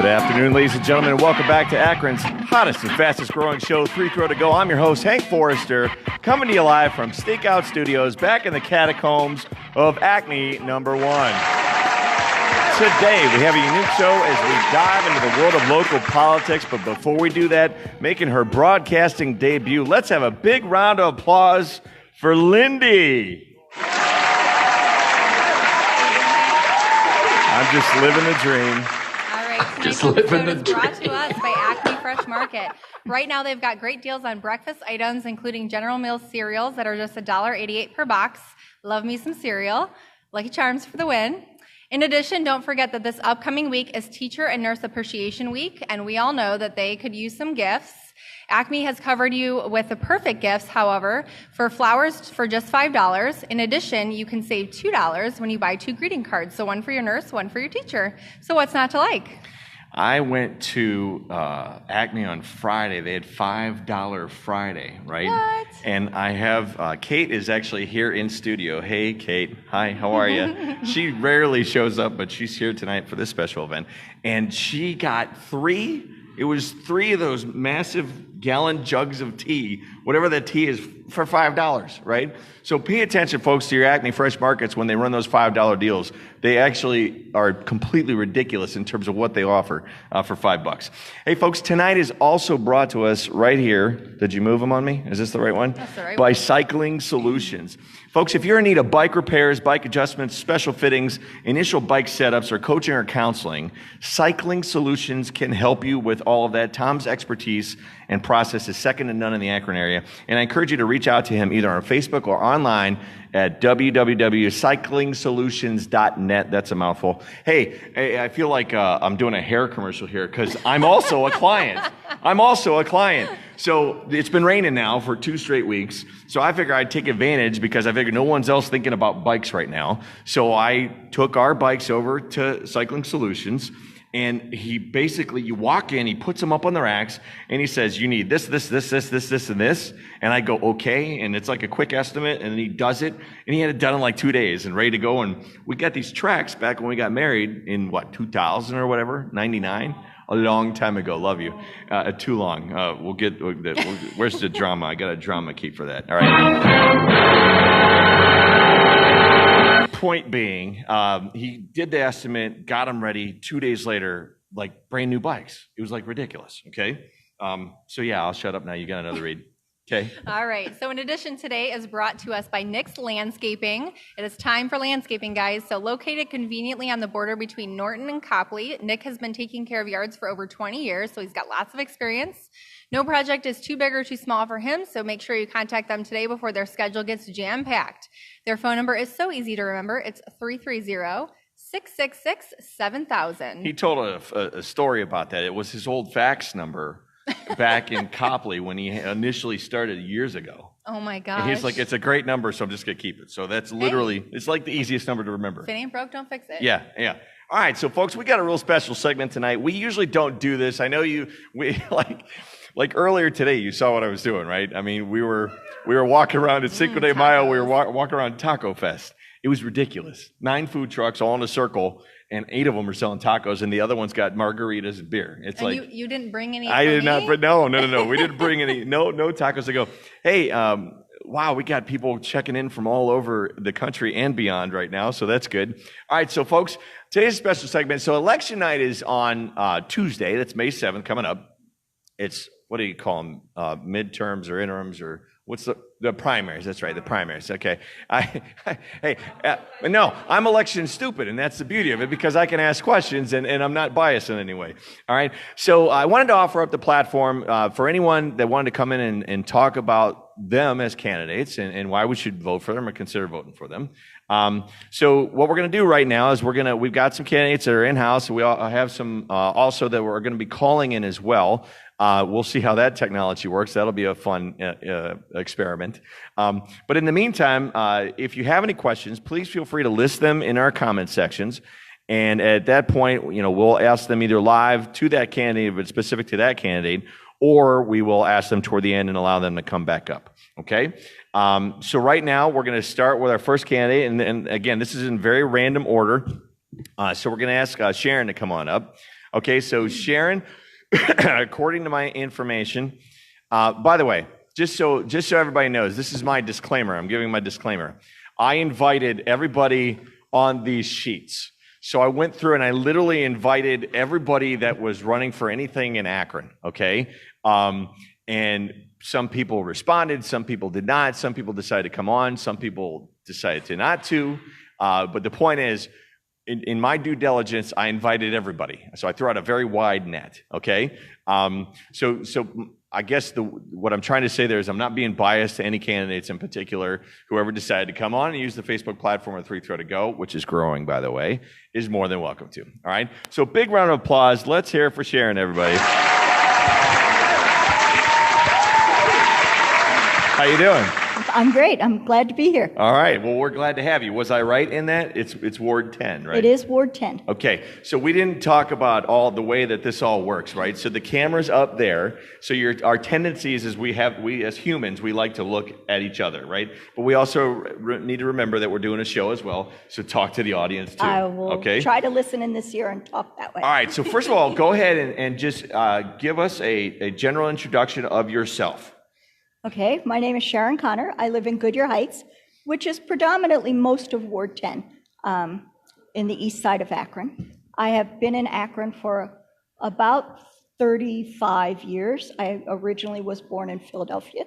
Good afternoon, ladies and gentlemen, and welcome back to Akron's hottest and fastest growing show, Three Throw to Go. I'm your host, Hank Forrester, coming to you live from Stakeout Studios back in the catacombs of Acme number 1. Today, we have a unique show as we dive into the world of local politics, but before we do that, making her broadcasting debut, let's have a big round of applause for Lindy. I'm just living the dream. All right, Just tonight's living episode the is brought to us by Acme Fresh Market. Right now, they've got great deals on breakfast items, including General Mills cereals that are just $1.88 per box. Love me some cereal. Lucky Charms for the win. In addition, don't forget that this upcoming week is Teacher and Nurse Appreciation Week, and we all know that they could use some gifts. Acme has covered you with the perfect gifts, however, for flowers for just $5. In addition, you can save $2 when you buy 2 greeting cards, so one for your nurse, one for your teacher. So what's not to like? I went to Acme on Friday. They had $5 Friday, right? What? And I have, Kate is actually here in studio. Hey, Kate. Hi, how are you? She rarely shows up, but she's here tonight for this special event. And she got 3 of those massive gallon jugs of tea, whatever that tea is, for $5, right? So pay attention, folks, to your Acme Fresh Markets when they run those $5 deals. They actually are completely ridiculous in terms of what they offer for $5. Hey, folks, tonight is also brought to us right here. Did you move them on me? Is this the right one? That's the right By one. Cycling Solutions. Folks, if you're in need of bike repairs, bike adjustments, special fittings, initial bike setups, or coaching or counseling, Cycling Solutions can help you with all of that. Tom's expertise and process is second to none in the Akron area. And I encourage you to reach out to him either on Facebook or online at www.cyclingsolutions.net. That's a mouthful. Hey, I feel like I'm doing a hair commercial here because I'm also a client. So it's been raining now for 2 straight weeks. So I figure I'd take advantage because I figure no one's else thinking about bikes right now. So I took our bikes over to Cycling Solutions. And you walk in, he puts them up on the racks, and he says, you need this, and this. And I go, okay. And it's like a quick estimate, and he does it. And he had it done in like 2 days and ready to go. And we got these tracks back when we got married in, 2000 or whatever, 99? A long time ago. Love you. Too long. Where's the drama? I got a drama key for that. All right. Point being, he did the estimate, got them ready. 2 days later, like brand new bikes. It was like ridiculous. Okay. So yeah, I'll shut up now. You got another read. Okay. All right. So in addition, today is brought to us by Nick's Landscaping. It is time for landscaping, guys. So located conveniently on the border between Norton and Copley, Nick has been taking care of yards for over 20 years, so he's got lots of experience. No project is too big or too small for him, so make sure you contact them today before their schedule gets jam-packed. Their phone number is so easy to remember. It's 330-666-7000. He told a story about that. It was his old fax number back in Copley when he initially started years ago. Oh my gosh. And he's like, it's a great number, so I'm just going to keep it. So that's literally, it's like the easiest number to remember. If it ain't broke, don't fix it. Yeah. All right, so folks, we got a real special segment tonight. We usually don't do this. I know like earlier today, you saw what I was doing, right? I mean, we were walking around at Cinco de Mayo. We were walking around Taco Fest. It was ridiculous. 9 food trucks all in a circle, and 8 of them are selling tacos, and the other one's got margaritas and beer. It's and like you didn't bring any. I for did me? not. But no. We didn't bring any. No tacos to go. Hey, wow, we got people checking in from all over the country and beyond right now, so that's good. All right, so folks, today's special segment. So election night is on Tuesday. That's May 7th coming up. It's, what do you call them? Midterms or interims or what's the primaries? That's right, the primaries. Okay. No, I'm election stupid, and that's the beauty of it because I can ask questions and I'm not biased in any way. All right. So I wanted to offer up the platform for anyone that wanted to come in and talk about them as candidates and why we should vote for them or consider voting for them. So what we're going to do right now is we've got some candidates that are in-house. We all have some also that we're going to be calling in as well. We'll see how that technology works. That'll be a fun experiment. But in the meantime, if you have any questions, please feel free to list them in our comment sections. And at that point, we'll ask them either live to that candidate, if it's specific to that candidate, or we will ask them toward the end and allow them to come back up. Okay? So right now, we're going to start with our first candidate. And again, this is in very random order. So we're going to ask Sharon to come on up. Okay, so Sharon, according to my information, by the way, just so everybody knows, this is my disclaimer. I'm giving my disclaimer. I invited everybody on these sheets. So I went through and I literally invited everybody that was running for anything in Akron, okay? And some people responded, some people did not, some people decided to come on, some people decided to not to. But the point is, in my due diligence, I invited everybody. So I threw out a very wide net, okay? So I guess what I'm trying to say there is I'm not being biased to any candidates in particular. Whoever decided to come on and use the Facebook platform of 3 Throw to Go, which is growing, by the way, is more than welcome to. All right? So big round of applause. Let's hear it for Sharon, everybody. How you doing? I'm great. I'm glad to be here. All right. Well, we're glad to have you. Was I right in that? It's Ward 10, right? It is Ward 10. Okay. So we didn't talk about all the way that this all works, right? So the camera's up there. So our tendencies is we as humans, we like to look at each other, right? But we also need to remember that we're doing a show as well. So talk to the audience too. I will try to listen in this year and talk that way. All right. So first of all, go ahead and just give us a general introduction of yourself. Okay, my name is Sharon Connor. I live in Goodyear Heights, which is predominantly most of Ward 10 in the east side of Akron. I have been in Akron for about 35 years. I originally was born in Philadelphia.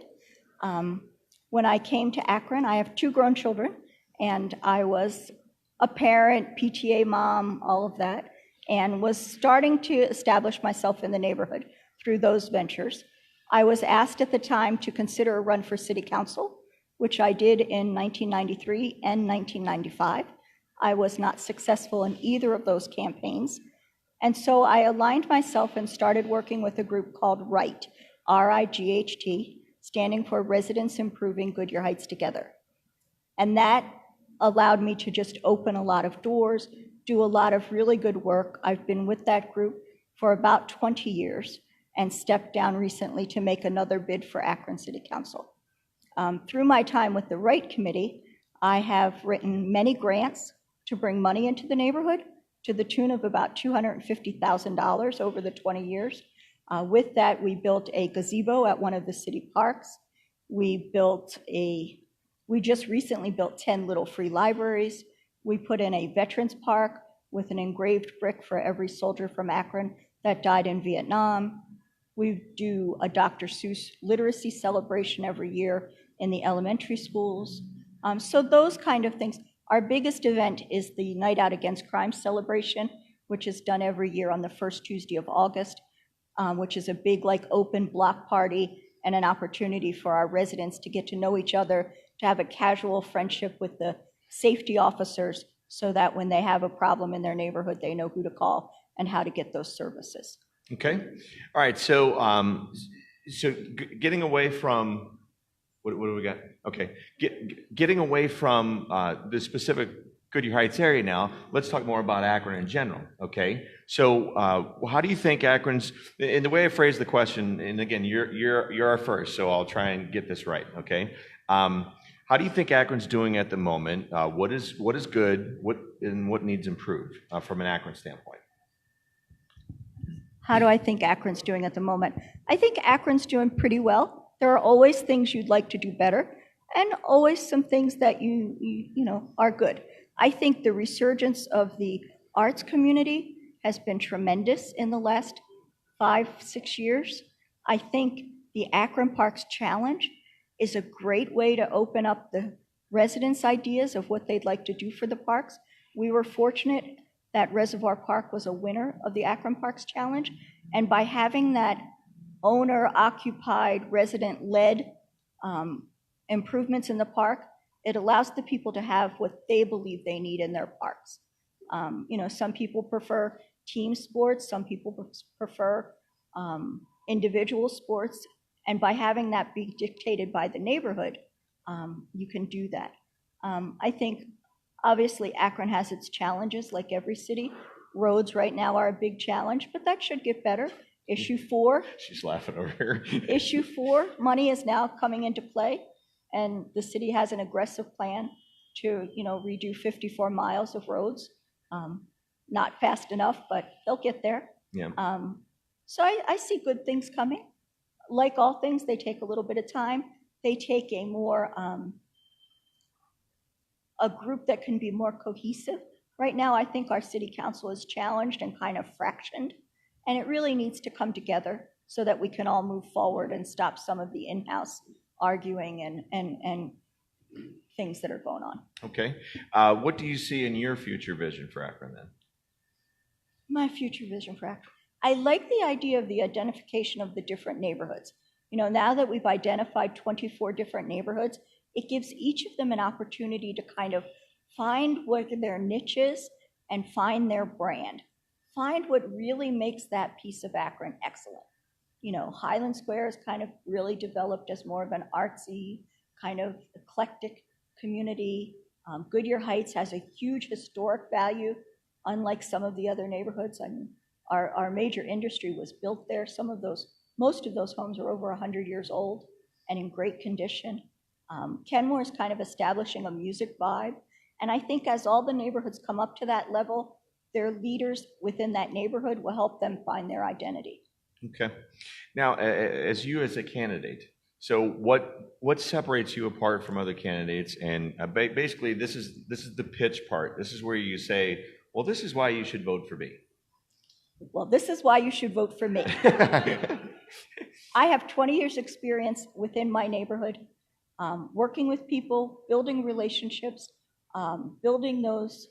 When I came to Akron, I have 2 grown children, and I was a parent, PTA mom, all of that, and was starting to establish myself in the neighborhood through those ventures. I was asked at the time to consider a run for city council, which I did in 1993 and 1995. I was not successful in either of those campaigns. And so I aligned myself and started working with a group called RIGHT, R-I-G-H-T, standing for Residents Improving Goodyear Heights Together. And that allowed me to just open a lot of doors, do a lot of really good work. I've been with that group for about 20 years. And stepped down recently to make another bid for Akron City Council. Through my time with the RIGHT Committee, I have written many grants to bring money into the neighborhood to the tune of about $250,000 over the 20 years. With that, we built a gazebo at one of the city parks. We just recently built 10 little free libraries. We put in a veterans park with an engraved brick for every soldier from Akron that died in Vietnam. We do a Dr. Seuss literacy celebration every year in the elementary schools. So those kind of things. Our biggest event is the Night Out Against Crime celebration, which is done every year on the first Tuesday of August, which is a big open block party and an opportunity for our residents to get to know each other, to have a casual friendship with the safety officers so that when they have a problem in their neighborhood, they know who to call and how to get those services. Okay. All right. So, getting away from what do we got? Okay. Getting away from the specific Goodyear Heights area now, let's talk more about Akron in general. Okay. So, how do you think Akron's? In the way I phrase the question, and again, you're our first, so I'll try and get this right. Okay. How do you think Akron's doing at the moment? What is good? What needs improved from an Akron standpoint? How do I think Akron's doing at the moment? I think Akron's doing pretty well. There are always things you'd like to do better, and always some things that you know are good. I think the resurgence of the arts community has been tremendous in the last 5-6 years. I think the Akron Parks Challenge is a great way to open up the residents' ideas of what they'd like to do for the parks. We were fortunate that Reservoir Park was a winner of the Akron Parks Challenge. And by having that owner-occupied, resident-led improvements in the park, it allows the people to have what they believe they need in their parks. Some people prefer team sports, some people prefer individual sports. And by having that be dictated by the neighborhood, you can do that. I think obviously, Akron has its challenges like every city. Roads right now are a big challenge, but that should get better. Issue 4. She's laughing over here. Issue 4, money is now coming into play, and the city has an aggressive plan to, redo 54 miles of roads. Not fast enough, but they'll get there. Yeah. So I see good things coming. Like all things, they take a little bit of time. They take a more, a group that can be more cohesive. Right now, I think our city council is challenged and kind of fractioned, and it really needs to come together so that we can all move forward and stop some of the in-house arguing and things that are going on. Okay. What do you see in your future vision for Akron then? My future vision for Akron. I like the idea of the identification of the different neighborhoods. You know, now that we've identified 24 different neighborhoods, it gives each of them an opportunity to kind of find what their niche is and find their brand. Find what really makes that piece of Akron excellent. You know, Highland Square is kind of really developed as more of an artsy, kind of eclectic community. Goodyear Heights has a huge historic value, unlike some of the other neighborhoods. I mean, our major industry was built there. Most of those homes are over 100 years old and in great condition. Kenmore is kind of establishing a music vibe. And I think as all the neighborhoods come up to that level, their leaders within that neighborhood will help them find their identity. Okay. Now, as a candidate, so what separates you apart from other candidates? And basically, this is the pitch part. This is where you say, well, this is why you should vote for me. Well, this is why you should vote for me. I have 20 years experience within my neighborhood, working with people, building relationships, building those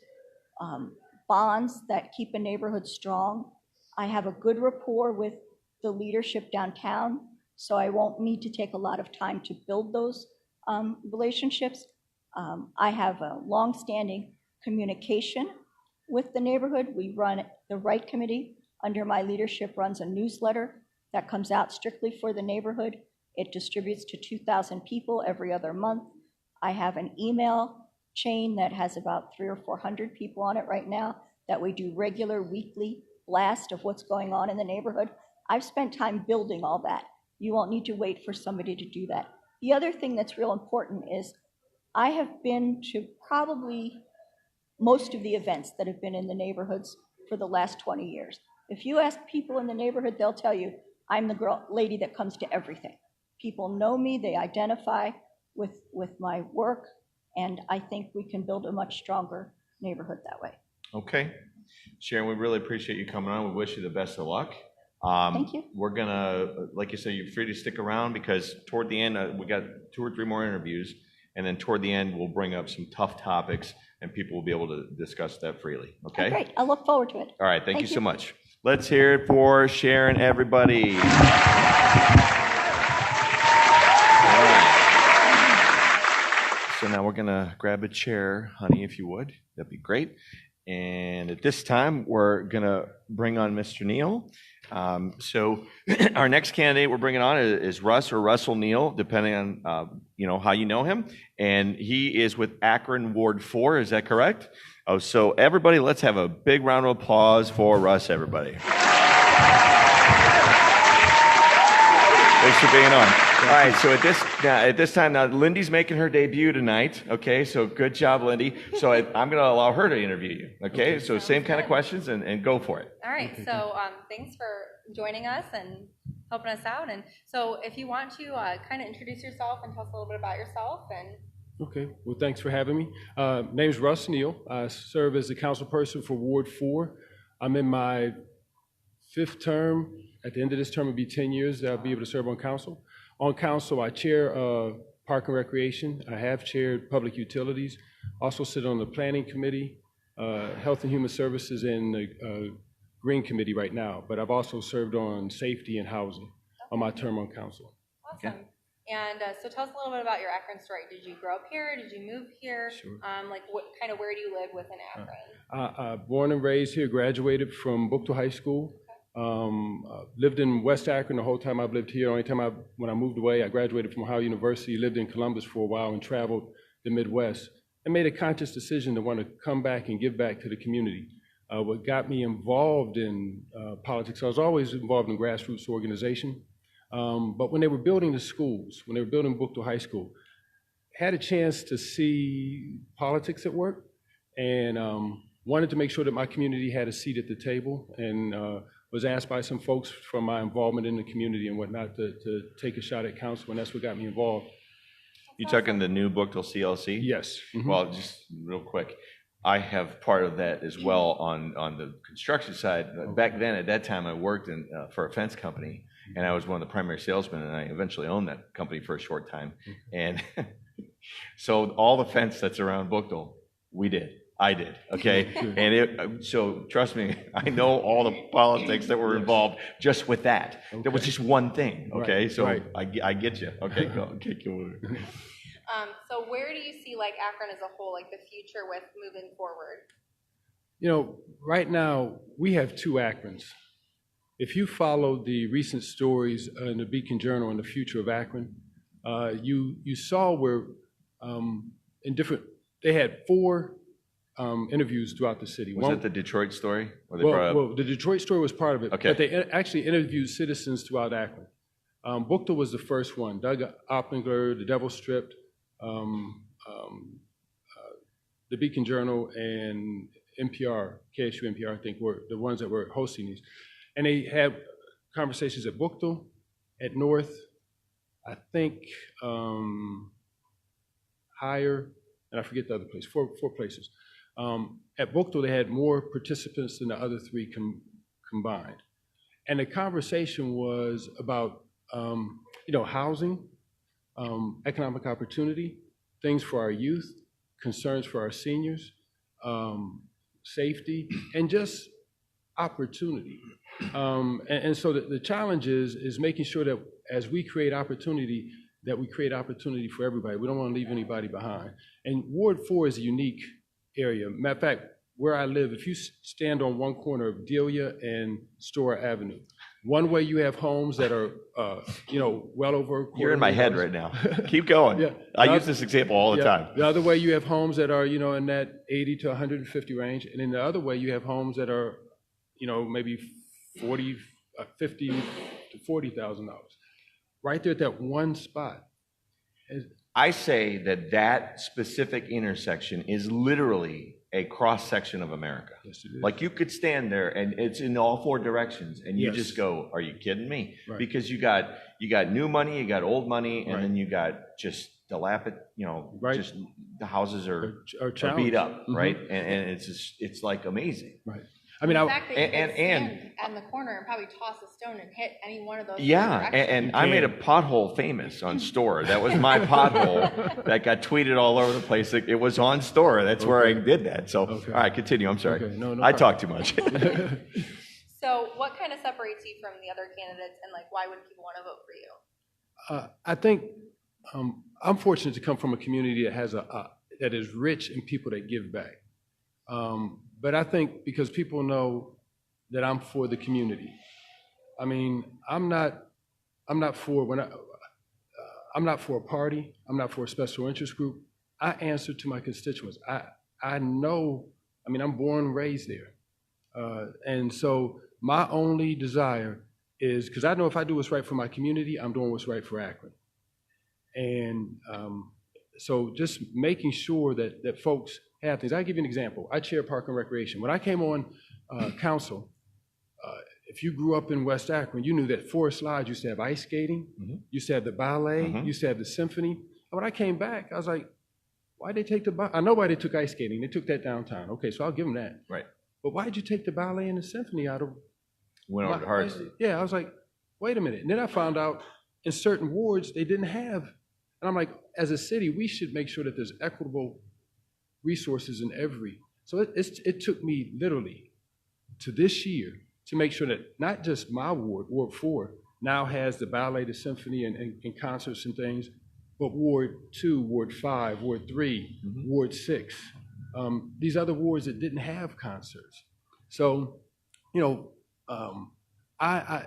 bonds that keep a neighborhood strong. I have a good rapport with the leadership downtown, so I won't need to take a lot of time to build those relationships. I have a long-standing communication with the neighborhood. We run the Right Committee under my leadership runs a newsletter that comes out strictly for the neighborhood. It distributes to 2,000 people every other month. I have an email chain that has about 300 or 400 people on it right now that we do regular weekly blast of what's going on in the neighborhood. I've spent time building all that. You won't need to wait for somebody to do that. The other thing that's real important is I have been to probably most of the events that have been in the neighborhoods for the last 20 years. If you ask people in the neighborhood, they'll tell you, I'm the lady that comes to everything. People know me, they identify with my work, and I think we can build a much stronger neighborhood that way. Okay. Sharon, we really appreciate you coming on. We wish you the best of luck. Thank you. We're gonna, like you said, you're free to stick around because toward the end, we got 2 or 3 more interviews, and then toward the end, we'll bring up some tough topics, and people will be able to discuss that freely. Okay? Great. I look forward to it. All right. Thank you so much. Let's hear it for Sharon, everybody. So now we're gonna grab a chair, honey, if you would. That'd be great. And at this time, we're gonna bring on Mr. Neal. So our next candidate we're bringing on is Russ or Russell Neal, depending on how you know him. And he is with Akron Ward 4. Is that correct? Oh, so everybody, let's have a big round of applause for Russ, everybody. Thanks for being on. All right, so at this time, now Lindy's making her debut tonight, okay? So good job, Lindy. So I'm going to allow her to interview you, okay? So same kind of questions and go for it. All right, so thanks for joining us and helping us out. And so if you want to kind of introduce yourself and tell us a little bit about yourself. And Okay, well, thanks for having me. My name is Russ Neal. I serve as the council person for Ward 4. I'm in my 5th term. At the end of this term, it'll be 10 years that I'll be able to serve on council. On council, I chair Park and Recreation. I have chaired Public Utilities. Also sit on the Planning Committee, Health and Human Services, and the Green Committee right now. But I've also served on Safety and Housing on my term on council. Awesome. Okay. And so tell us a little bit about your Akron story. Did you grow up here? Did you move here? Sure. Where do you live within Akron? Born and raised here, graduated from Bookto High School. Lived in West Akron the whole time I've lived here. Only time when I moved away, I graduated from Ohio University, lived in Columbus for a while and traveled the Midwest and made a conscious decision to want to come back and give back to the community. What got me involved in politics, I was always involved in grassroots organization. But when they were building the schools, when they were building Bookto High School, had a chance to see politics at work and wanted to make sure that my community had a seat at the table. And was asked by some folks from my involvement in the community and whatnot to take a shot at council, and that's what got me involved. You talking the new Bookville CLC? Yes. Mhm. Well, just real quick, I have part of that as well on the construction side. Back then, at that time, I worked for a fence company, and I was one of the primary salesmen, and I eventually owned that company for a short time. And so all the fence that's around Bookville, I did, okay? And so trust me, I know all the politics that were involved just with that. There was just one thing, okay? Right, So right. I get you. Okay, go. So where do you see like Akron as a whole, like the future with moving forward? You know, right now, we have two Akrons. If you followed the recent stories in the Beacon Journal on the future of Akron, you saw where they had 4 interviews throughout the city. Was it the Detroit story? Where they brought up? Well, the Detroit story was part of it, Okay. but they actually interviewed citizens throughout Akron. Bookville was the first one. Doug Opplinger, The Devil Stripped, the Beacon Journal, and NPR, KSU NPR, I think, were the ones that were hosting these. And they had conversations at Bookville, at North, I think higher, and I forget the other place, four places. At Bookville, they had more participants than the other 3 combined. And the conversation was about, housing, economic opportunity, things for our youth, concerns for our seniors, safety, and just opportunity. And so the challenge is making sure that as we create opportunity, that we create opportunity for everybody. We don't want to leave anybody behind. And Ward 4 is a unique area. Matter of fact, where I live, if you stand on one corner of Delia and Store Avenue, one way you have homes that are, well over. You're in my head right now. Keep going. Yeah. I use this example all the time. The other way you have homes that are, in that 80 to 150 range, and in the other way you have homes that are, maybe 50 to $40,000. Right there at that one spot. I say that specific intersection is literally a cross-section of America. Yes, it is. Like you could stand there and it's in all 4 directions and you Yes. just go, are you kidding me? Right. Because you got new money, you got old money, and Right. then you got just dilapidated, Right. just the houses are Are beat challenged. up, Mhm. right? And it's like amazing. Right. I mean, The fact that you and- could stand on the corner and probably toss a stone and hit any one of those. Yeah, directions. and I made a pothole famous on Store. That was my pothole that got tweeted all over the place. It was on Store. That's where I did that. So, Okay. all right, continue. I'm sorry. Okay, no I problem. talk too much. So what kind of separates you from the other candidates, and like why would people want to vote for you? I think I'm fortunate to come from a community that has that is rich in people that give back. But I think because people know that I'm for the community. I mean, I'm not for I'm not for a party. I'm not for a special interest group. I answer to my constituents. I know. I mean, I'm born and raised there, and so my only desire is because I know if I do what's right for my community, I'm doing what's right for Akron. And so just making sure that folks have things. I'll give you an example. I chair Park and Recreation. When I came on council, if you grew up in West Akron, you knew that Forest Lodge used to have ice skating, used to have the ballet, used to have the symphony. And when I came back, I was like, why'd they take the ballet? I know why they took ice skating. They took that downtown. Okay, so I'll give them that. Right. But why'd you take the ballet and the symphony out of... Went over to Hearts. Yeah, I was like, wait a minute. And then I found out in certain wards, they didn't have... And I'm like, as a city, we should make sure that there's equitable resources in every... So it took me literally to this year to make sure that not just my ward, Ward 4, now has the ballet, the symphony, and concerts and things, but Ward 2, Ward 5, Ward 3, Ward 6, these other wards that didn't have concerts. So, I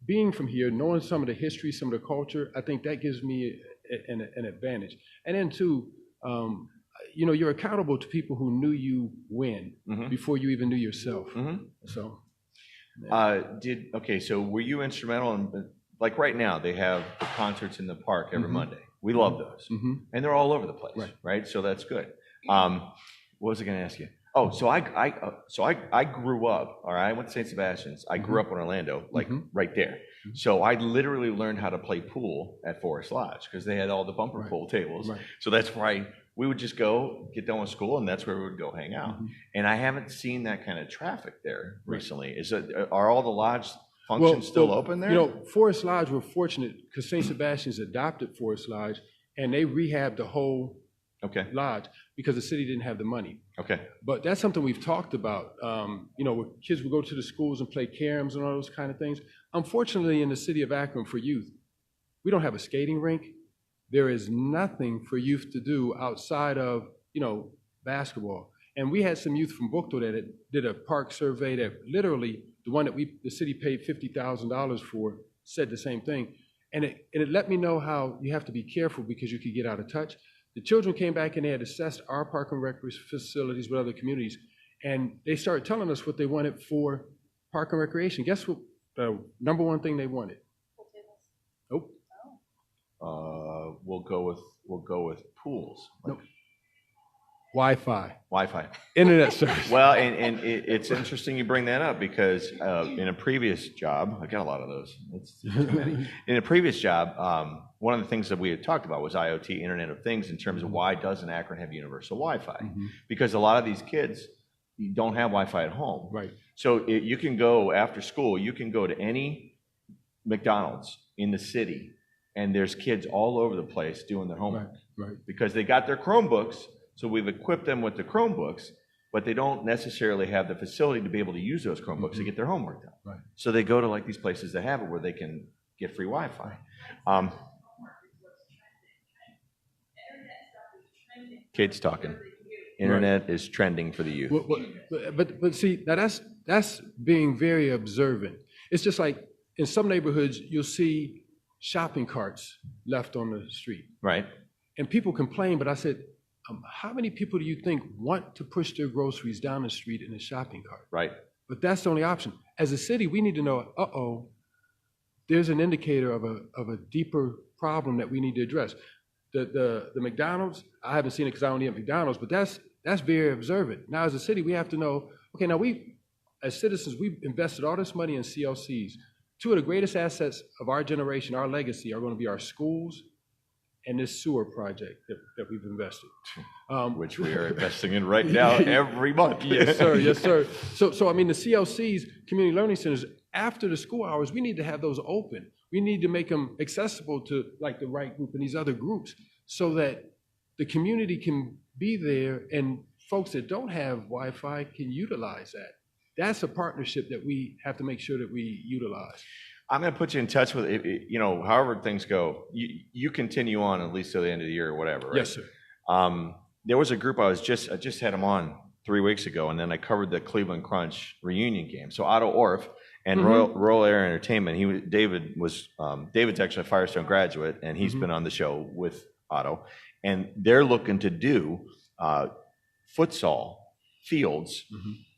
being from here, knowing some of the history, some of the culture, I think that gives me an advantage. And then too, you're accountable to people who knew you when before you even knew yourself. So. So were you instrumental in, like right now, they have the concerts in the park every Monday. We love those. And they're all over the place, right? So that's good. What was I going to ask you? Oh, so I grew up, all right, I went to St. Sebastian's. I grew up in Orlando, like right there. So I literally learned how to play pool at Forest Lodge because they had all the bumper pool tables. Right. So that's where we would just go, get done with school, and that's where we would go hang out. And I haven't seen that kind of traffic there recently. Are all the lodge functions still open there? You know, Forest Lodge, we're fortunate because St. Sebastian's adopted Forest Lodge and they rehabbed the whole lodge because the city didn't have the money. Okay. But that's something we've talked about. You know, where kids would go to the schools and play caroms and all those kind of things. Unfortunately, in the city of Akron for youth, we don't have a skating rink. There is nothing for youth to do outside of, you know, basketball. And we had some youth from Bookto that did a park survey that literally, the one that the city paid $50,000 for, said the same thing. And it let me know how you have to be careful because you could get out of touch. The children came back and they had assessed our park and rec facilities with other communities. And they started telling us what they wanted for park and recreation. Guess what the number one thing they wanted? Nope. We'll go with pools. Nope. Wi-Fi. Wi-Fi. Internet service. Well, and it's interesting you bring that up because in a previous job, I got a lot of those. It's too many. In a previous job, one of the things that we had talked about was IoT, Internet of Things, in terms of why doesn't Akron have universal Wi-Fi? Because a lot of these kids don't have Wi-Fi at home. Right. So you can go after school, you can go to any McDonald's in the city, and there's kids all over the place doing their homework. Right. Because they got their Chromebooks. So we've equipped them with the Chromebooks, but they don't necessarily have the facility to be able to use those Chromebooks to get their homework done. Right. So they go to like these places that have it where they can get free Wi-Fi. Kids talking. Internet is trending for the youth. But see, now that's being very observant. It's just like in some neighborhoods, you'll see shopping carts left on the street. Right. And people complain, but I said, how many people do you think want to push their groceries down the street in a shopping cart? Right. But that's the only option. As a city, we need to know, there's an indicator of a deeper problem that we need to address. The McDonald's, I haven't seen it because I don't eat at McDonald's, but that's very observant. Now, as a city, we have to know, okay, now as citizens, we've invested all this money in CLCs. Two of the greatest assets of our generation, our legacy, are going to be our schools and this sewer project that we've invested. Which we are investing in right now every month. Yes, sir. Yes, sir. So I mean, the CLCs, community learning centers, after the school hours, we need to have those open. We need to make them accessible to like the right group and these other groups so that the community can be there and folks that don't have Wi-Fi can utilize that. That's a partnership that we have to make sure that we utilize. I'm going to put you in touch with, you know, however things go, you continue on at least till the end of the year or whatever, right? Yes, sir. There was a group I just had them on 3 weeks ago, and then I covered the Cleveland Crunch reunion game. So Otto Orff and Royal Air Entertainment, David's actually a Firestone graduate, and he's been on the show with Otto, and they're looking to do futsal fields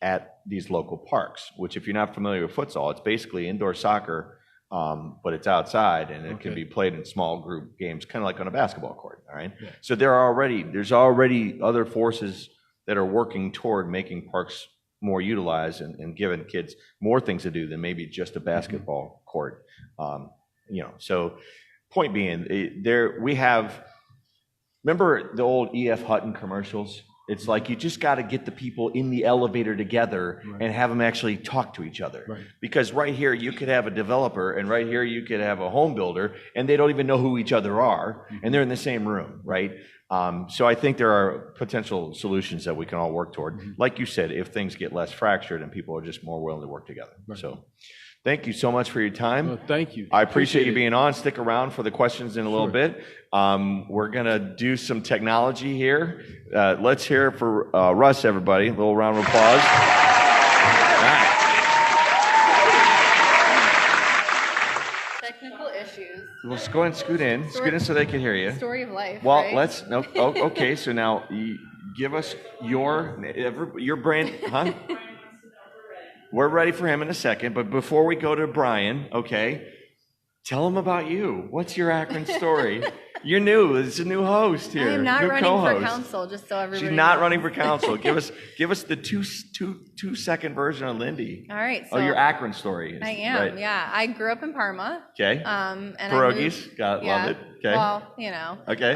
at these local parks, which if you're not familiar with futsal, it's basically indoor soccer, but it's outside and it can be played in small group games, kind of like on a basketball court, all right? Yeah. So there's already other forces that are working toward making parks more utilized and giving kids more things to do than maybe just a basketball court. You know, so point being, remember the old E.F. Hutton commercials? It's like you just got to get the people in the elevator together and have them actually talk to each other. Right. Because right here you could have a developer and right here you could have a home builder and they don't even know who each other are and they're in the same room, right? So I think there are potential solutions that we can all work toward. Like you said, if things get less fractured and people are just more willing to work together. Right. So thank you so much for your time. Well, thank you. I appreciate you being on. Stick around for the questions in a little bit. We're going to do some technology here. Let's hear it for Russ, everybody. A little round of applause. Technical issues. Let's go ahead and scoot in. Scoot in so they can hear you. Story of life. Well, right? Okay, so now give us your brand, huh? We're ready for him in a second, but before we go to Brian, okay, tell him about you. What's your Akron story? You're new. It's a new host here. I am not new running co-host. for council, just so everybody She's not knows. running for council. Give us the two second version of Lindy. All right. So Oh, your Akron story. I am. Right. Yeah. I grew up in Parma. Okay. And Pierogies. Love it. Okay. Well, you know. Okay.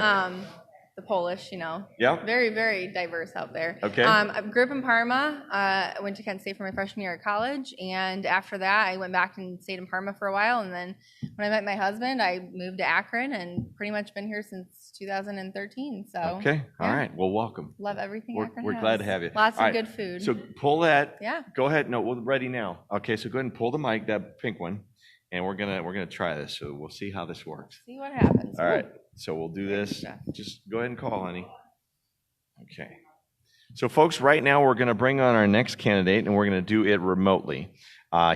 The Polish, you know. Yeah. Very, very diverse out there. Okay. I grew up in Parma. I went to Kent State for my freshman year of college, and after that, I went back and stayed in Parma for a while. And then when I met my husband, I moved to Akron, and pretty much been here since 2013. So. Okay. All yeah. right. Well, welcome. Love everything Akron We're has. glad to have you. Lots All of right, good food. So pull that. Yeah. Go ahead. No, we're ready now. Okay. So go ahead and pull the mic, that pink one, and we're gonna try this. So we'll see how this works. See what happens. All right. So we'll do this. Yeah. Just go ahead and call, honey. Okay. So, folks, right now we're going to bring on our next candidate, and we're going to do it remotely.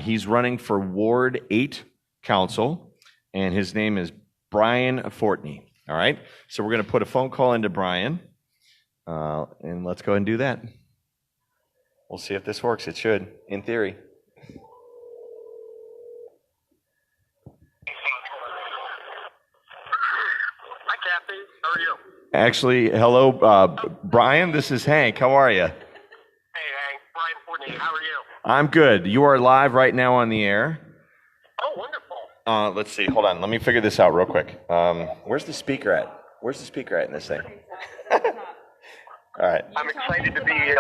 He's running for Ward 8 Council, and his name is Brian Fortney. All right? So we're going to put a phone call into Brian, and let's go ahead and do that. We'll see if this works. It should, in theory. Hi, Kathy. How are you? Actually, hello, Brian. This is Hank. How are you? Hey, Hank. Brian Fortney. How are you? I'm good. You are live right now on the air. Oh, wonderful. Let's see. Hold on. Let me figure this out real quick. Where's the speaker at? Where's the speaker at in this thing? All right. I'm excited to be.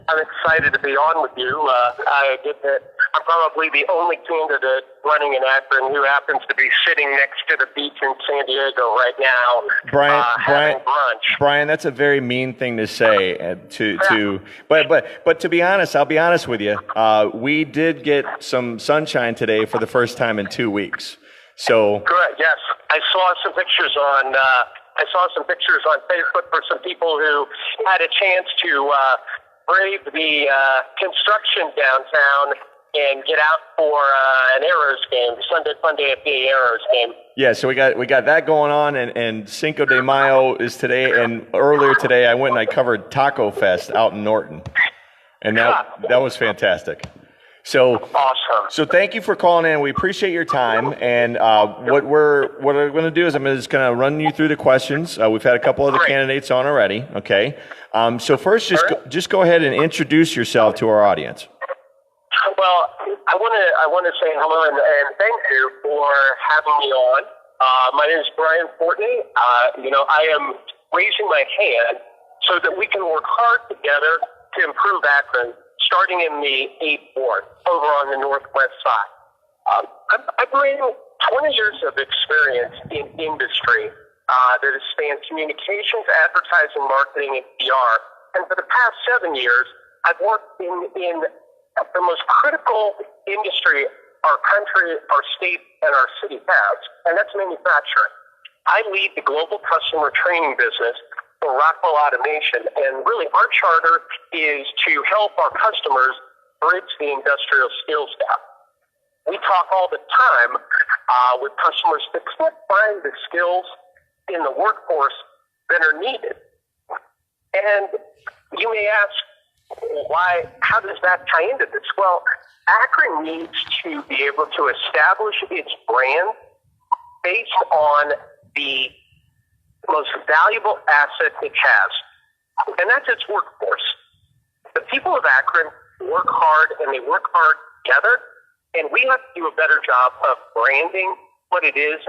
I'm excited to be on with you. I get that I'm probably the only candidate running in Akron who happens to be sitting next to the beach in San Diego right now, having brunch. Brian, that's a very mean thing to say. But to be honest, I'll be honest with you. We did get some sunshine today for the first time in 2 weeks. So Correct. Yes, I saw some pictures on. I saw some pictures on Facebook for some people who had a chance to brave the construction downtown and get out for an Arrows game, Sunday FBA Arrows game. yeah, so we got that going on, and Cinco de Mayo is today. And earlier today, I went and I covered Taco Fest out in Norton, and that was fantastic. So Awesome. So thank you for calling in. We appreciate your time. And what we're going to do is I'm just going to run you through the questions. We've had a couple other Great. candidates on already. Okay. So first, just go ahead and introduce yourself to our audience. Well, I want to say hello and thank you for having me on. My name is Brian Fortney. I am raising my hand so that we can work hard together to improve Akron, starting in the 8th Ward over on the northwest side. I bring 20 years of experience in industry that has spanned communications, advertising, marketing, and PR. And for the past 7 years, I've worked in the most critical industry our country, our state, and our city has, and that's manufacturing. I lead the global customer training business for Rockwell Automation, and really our charter is to help our customers bridge the industrial skills gap. We talk all the time with customers that can't find the skills in the workforce that are needed. And you may ask, why? How does that tie into this? Well, Akron needs to be able to establish its brand based on the most valuable asset it has, and that's its workforce. The people of Akron work hard, and they work hard together, and we have to do a better job of branding what it is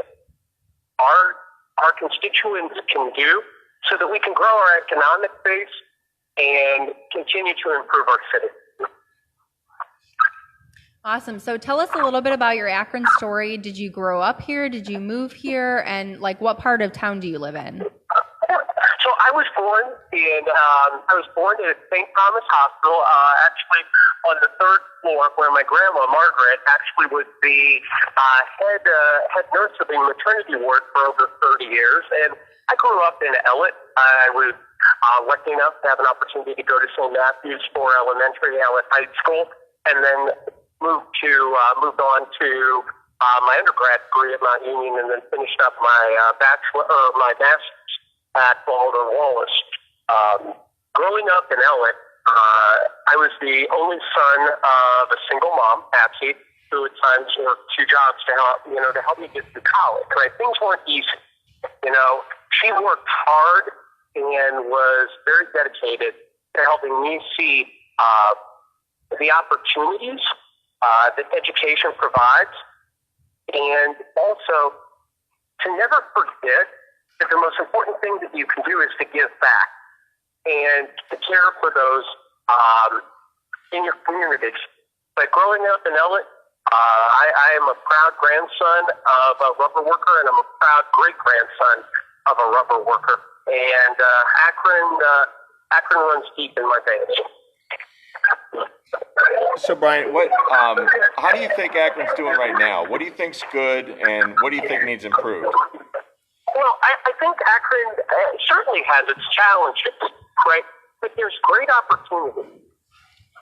our constituents can do so that we can grow our economic base and continue to improve our city. Awesome. So tell us a little bit about your Akron story. Did you grow up here? Did you move here? And what part of town do you live in? So I was born at St. Thomas Hospital, actually on the 3rd floor, where my grandma Margaret actually was the head nurse of the maternity ward for over 30 years. And I grew up in Ellett. I was lucky enough to have an opportunity to go to St. Matthew's for elementary, Ellett High School, and then moved on to my undergrad degree at Mount Union, and then finished up my master's at Baldwin Wallace. Growing up in Ellett, I was the only son of a single mom, Patsy, who at times worked 2 jobs to help me get through college. Right? Things weren't easy. You know, she worked hard and was very dedicated to helping me see the opportunities that education provides, and also to never forget that the most important thing that you can do is to give back and to care for those in your communities. But growing up in Ellett, I am a proud grandson of a rubber worker, and I'm a proud great-grandson of a rubber worker. And Akron runs deep in my veins. So, Brian, how do you think Akron's doing right now? What do you think's good, and what do you think needs improved? Well, I think Akron certainly has its challenges, right? But there's great opportunity.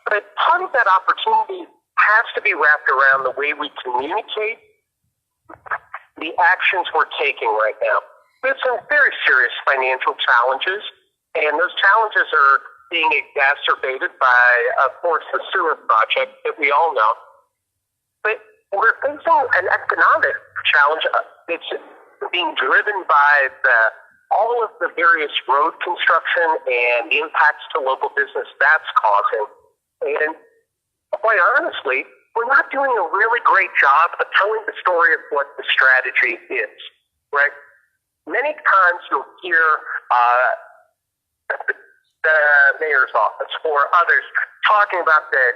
But part of that opportunity has to be wrapped around the way we communicate the actions we're taking right now. There's some very serious financial challenges, and those challenges are being exacerbated by, of course, the sewer project that we all know. But we're facing an economic challenge that's being driven by all of the various road construction and the impacts to local business that's causing. And quite honestly, we're not doing a really great job of telling the story of what the strategy is, right? Many times you'll hear the mayor's office or others talking about the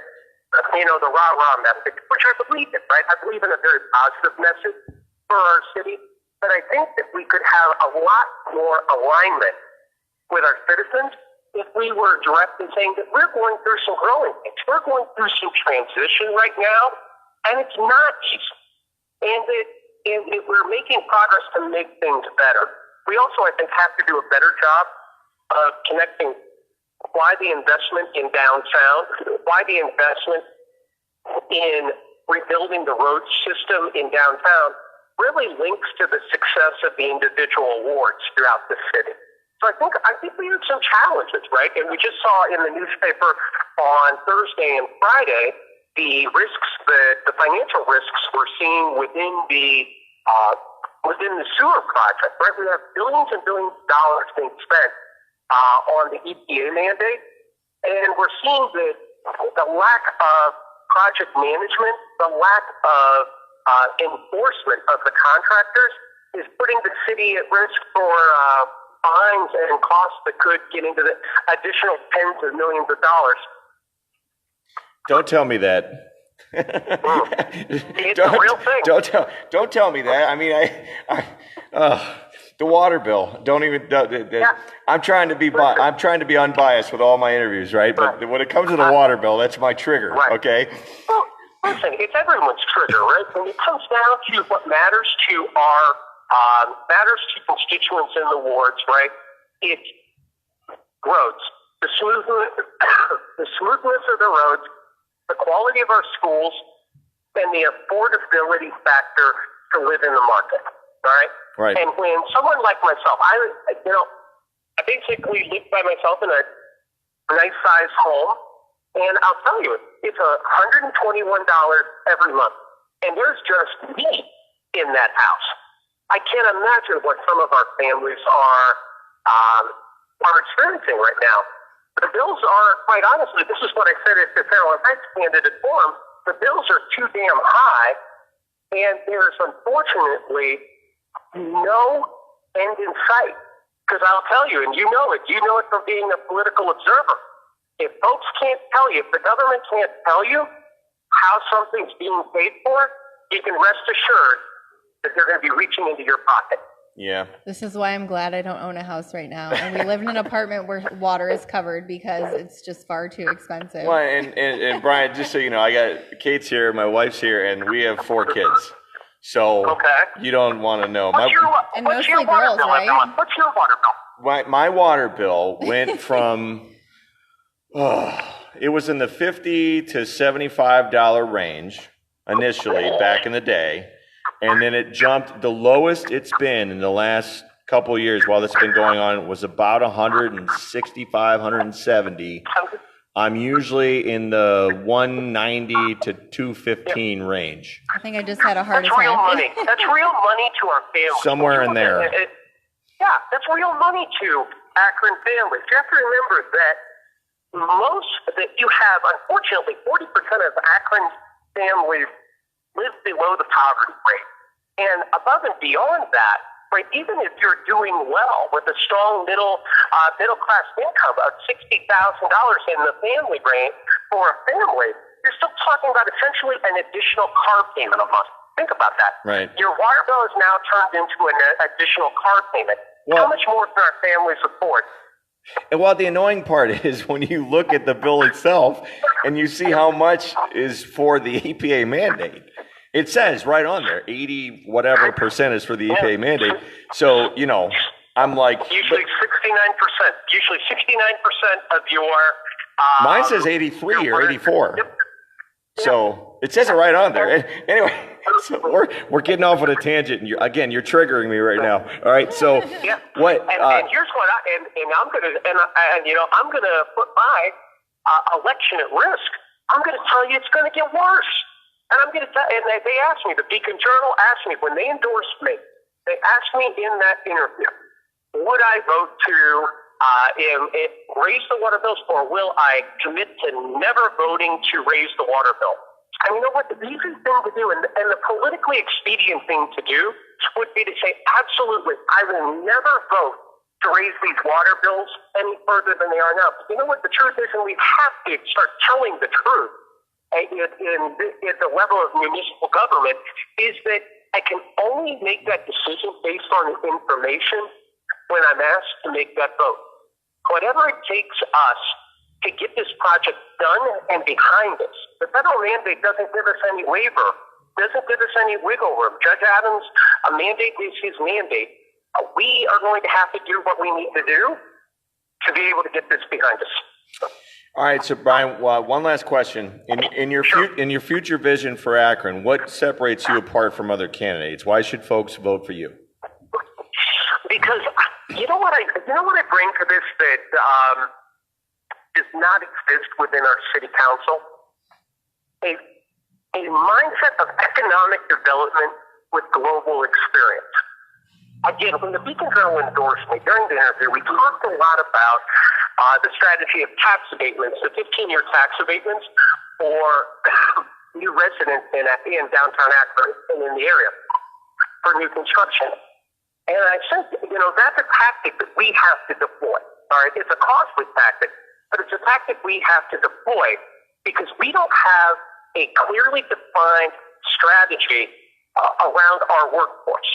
rah-rah message, which I believe in, right? I believe in a very positive message for our city, but I think that we could have a lot more alignment with our citizens if we were direct in saying that we're going through some growing pains. We're going through some transition right now, and it's not easy. And that we're making progress to make things better. We also, I think, have to do a better job of connecting why the investment in downtown, why the investment in rebuilding the road system in downtown really links to the success of the individual wards throughout the city. So I think we have some challenges, right? And we just saw in the newspaper on Thursday and Friday the risks, the financial risks we're seeing within the sewer project, right? We have billions and billions of dollars being spent on the EPA mandate, and we're seeing the lack of project management, the lack of enforcement of the contractors is putting the city at risk for fines and costs that could get into the additional tens of millions of dollars. Don't tell me that. It's a real thing. Don't tell me that. I mean, the water bill. I'm trying to be unbiased with all my interviews, right? But when it comes to the water bill, that's my trigger. Right. Okay. Well, listen, it's everyone's trigger, right? When it comes down to what matters to constituents in the wards, right? It's roads, the smoothness of the roads, the quality of our schools, and the affordability factor to live in the market. All right. Right. And when someone like myself, I basically live by myself in a nice sized home, and I'll tell you, it's $121 every month, and there's just me in that house. I can't imagine what some of our families are experiencing right now. The bills are, quite honestly, this is what I said at the Fairlawn Heights candidate forum, the bills are too damn high, and there's unfortunately no end in sight. Because I'll tell you, and you know it from being a political observer, if folks can't tell you, if the government can't tell you how something's being paid for, you can rest assured that they're going to be reaching into your pocket. Yeah. This is why I'm glad I don't own a house right now. And we live in an apartment where water is covered because it's just far too expensive. Well, and Brian, just so you know, I got Kate's here, my wife's here, and we have 4 kids. So you don't want to know. Mostly girls, right? What's your water bill? My water bill went from, it was in the $50 to $75 range initially back in the day. And then it jumped. The lowest it's been in the last couple of years while it's been going on was about 165, 170. I'm usually in the 190 to 215 range. I think I just had a heart attack. That's real money. That's real money to our families. Somewhere in there. Yeah, that's real money to Akron families. You have to remember that you have, unfortunately, 40% of Akron families live below the poverty rate. And above and beyond that, right, even if you're doing well with a strong middle class income of $60,000 in the family range for a family, you're still talking about essentially an additional car payment a month. Think about that. Right. Your water bill is now turned into an additional car payment. Well, how much more can our families afford? And well, the annoying part is when you look at the bill itself and you see how much is for the EPA mandate. It says right on there, 80 whatever percent is for the EPA mandate. So, you know, I'm like... Usually 69%. Usually 69% of your... mine says 83 or 84. Yep. So it says it right on there. Anyway, so we're getting off on a tangent. And you're triggering me right now. All right, so yeah. what... And here's what I'm gonna put my election at risk. I'm gonna tell you it's gonna get worse. And I'm gonna tell. And they asked me. The Beacon Journal asked me when they endorsed me. They asked me in that interview, would I vote to raise the water bills, or will I commit to never voting to raise the water bill? And you know what? The easy thing to do, and the politically expedient thing to do, would be to say, absolutely, I will never vote to raise these water bills any further than they are now. But you know what? The truth is, and we have to start telling the truth at the level of municipal government, is that I can only make that decision based on information when I'm asked to make that vote. Whatever it takes us to get this project done and behind us. The federal mandate doesn't give us any waiver, doesn't give us any wiggle room. Judge Adams, a mandate is his mandate. We are going to have to do what we need to do to be able to get this behind us. All right, so Brian, one last question. In your future vision for Akron, what separates you apart from other candidates? Why should folks vote for you? Because you know what I bring to this that does not exist within our city council? A mindset of economic development with global experience. Again, when the Beacon Journal endorsed me during the interview, we talked a lot about the strategy of tax abatements, the 15-year tax abatements for new residents in downtown Akron and in the area for new construction. And I said, that's a tactic that we have to deploy. All right, it's a costly tactic, but it's a tactic we have to deploy because we don't have a clearly defined strategy around our workforce.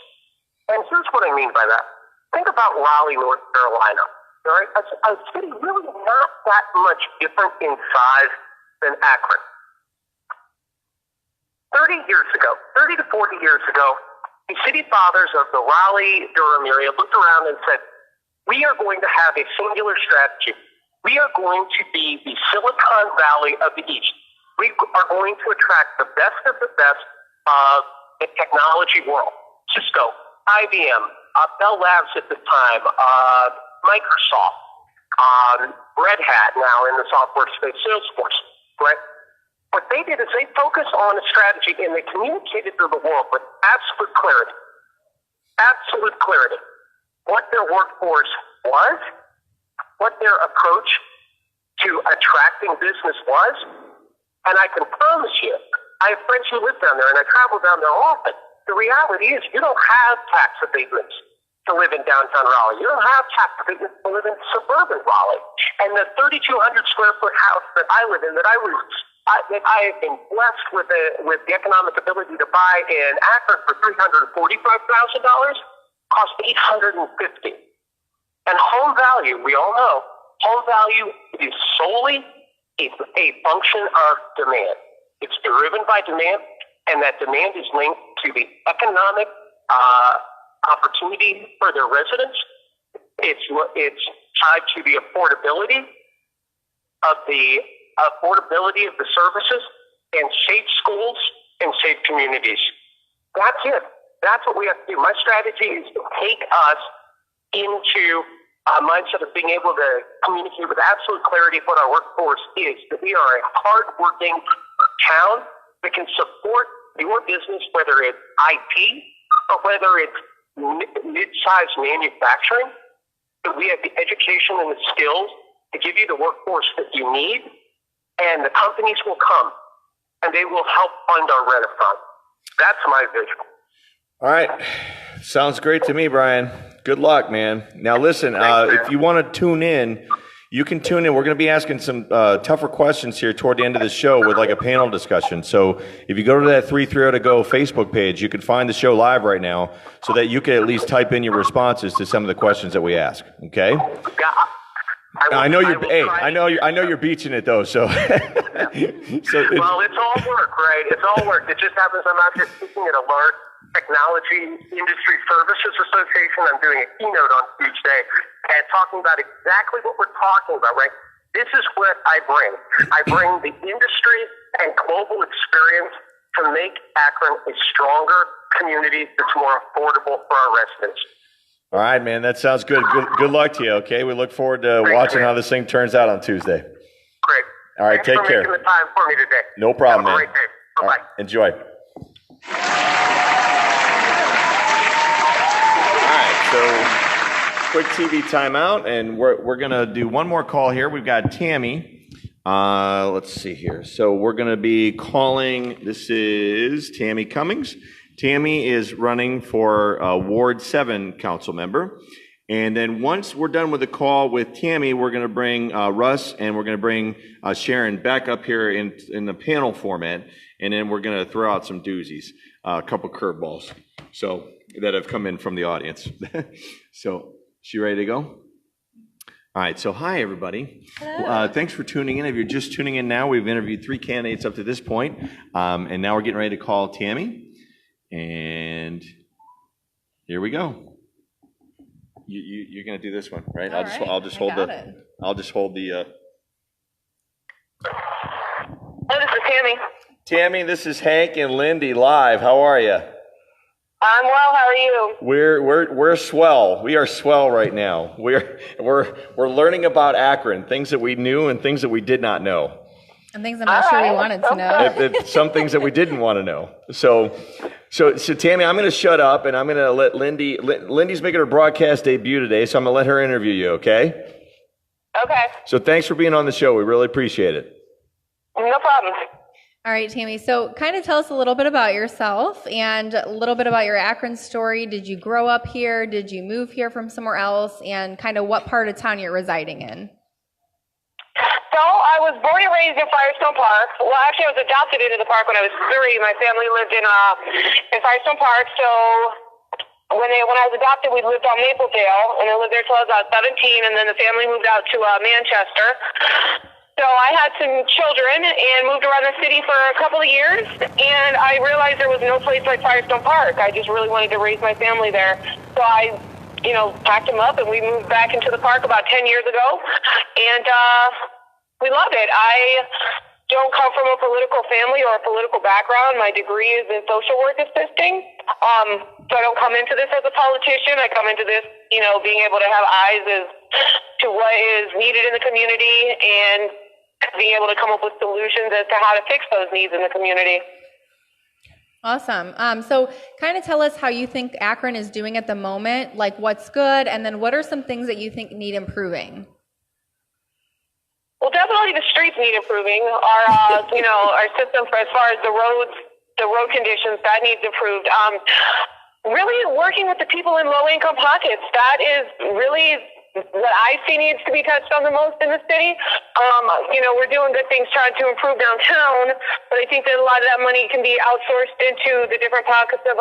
And here's what I mean by that. Think about Raleigh, North Carolina. All right, a city really not that much different in size than Akron. 30 to 40 years ago, the city fathers of the Raleigh-Durham area looked around and said, we are going to have a singular strategy. We are going to be the Silicon Valley of the East. We are going to attract the best of the best of the technology world. Cisco, IBM, Bell Labs at the time, Microsoft, Red Hat now in the software space, Salesforce, right? What they did is they focused on a strategy and they communicated to the world with absolute clarity, what their workforce was, what their approach to attracting business was. And I can promise you, I have friends who live down there and I travel down there often. The reality is you don't have tax abatements to live in downtown Raleigh. You don't have tax abatements to live in suburban Raleigh. And the 3,200 square foot house that I live in, that I have been blessed with the economic ability to buy in Akron for $345,000, cost $850,000. And home value, we all know, home value is solely a function of demand. It's driven by demand, and that demand is linked to the economic opportunity for their residents. It's tied to the affordability of the services and safe schools and safe communities. That's it. That's what we have to do. My strategy is to take us into a mindset of being able to communicate with absolute clarity what our workforce is, that we are a hard-working town that can support your business, whether it's IT or whether it's mid-sized manufacturing, that we have the education and the skills to give you the workforce that you need, and the companies will come, and they will help fund our renaissance. That's my vision. All right. Sounds great to me, Brian. Good luck, man. Now, listen, if you want to tune in, you can tune in. We're going to be asking some tougher questions here toward the end of the show with like a panel discussion. So if you go to that 330 to Go Facebook page, you can find the show live right now so that you can at least type in your responses to some of the questions that we ask. Okay? Yeah, I know you're beaching it though. So, well, it's all work, right? It's all work. It just happens I'm out here speaking at a large Technology Industry Services Association. I'm doing a keynote on Tuesday and talking about exactly what we're talking about, right? This is what I bring. I bring the industry and global experience to make Akron a stronger community that's more affordable for our residents. All right, man. That sounds good. Good luck to you, okay? We look forward to watching how this thing turns out on Tuesday. Great. All right, Thanks take care. for making the time for me today. No problem, Have a man. great day. Bye-bye. Right, enjoy. All right, so quick TV timeout, and we're going to do one more call here. We've got Tammy. Let's see here. So we're going to be calling, this is Tammy Cummings. Tammy is running for Ward 7 council member. And then once we're done with the call with Tammy, we're going to bring Russ and we're going to bring Sharon back up here in the panel format. And then we're going to throw out some doozies, a couple curveballs so that have come in from the audience. So, she ready to go? All right, so hi, everybody. Thanks for tuning in. If you're just tuning in now, we've interviewed 3 candidates up to this point, and now we're getting ready to call Tammy. And here we go. You're going to do this one, right? I'll just hold the. Oh, this is Tammy. Tammy, this is Hank and Lindy live. How are you? I'm well. How are you? We're swell. We are swell right now. We're learning about Akron, things that we knew and things that we did not know. And things I'm not sure we wanted to know. Some things that we didn't want to know. So Tammy, I'm going to shut up and I'm going to let Lindy. Lindy's making her broadcast debut today, so I'm going to let her interview you. Okay? Okay. So thanks for being on the show. We really appreciate it. No problem. All right, Tammy. So kind of tell us a little bit about yourself and a little bit about your Akron story. Did you grow up here? Did you move here from somewhere else? And kind of what part of town you're residing in? So I was born and raised in Firestone Park. Well, actually, I was adopted into the park when I was 3. My family lived in Firestone Park. So when I was adopted, we lived on Mapledale, and I lived there till I was about 17. And then the family moved out to Manchester. So I had some children and moved around the city for a couple of years. And I realized there was no place like Firestone Park. I just really wanted to raise my family there. So I packed them up and we moved back into the park about 10 years ago. And we love it. I don't come from a political family or a political background. My degree is in social work assisting. So I don't come into this as a politician. I come into this, being able to have eyes as to what is needed in the community and being able to come up with solutions as to how to fix those needs in the community. Awesome. So kind of tell us how you think Akron is doing at the moment, like what's good, and then what are some things that you think need improving? Well, definitely the streets need improving. Our system for as far as the road conditions, that needs improved. Really working with the people in low-income pockets, that is really what I see needs to be touched on the most in the city. We're doing good things trying to improve downtown, but I think that a lot of that money can be outsourced into the different pockets of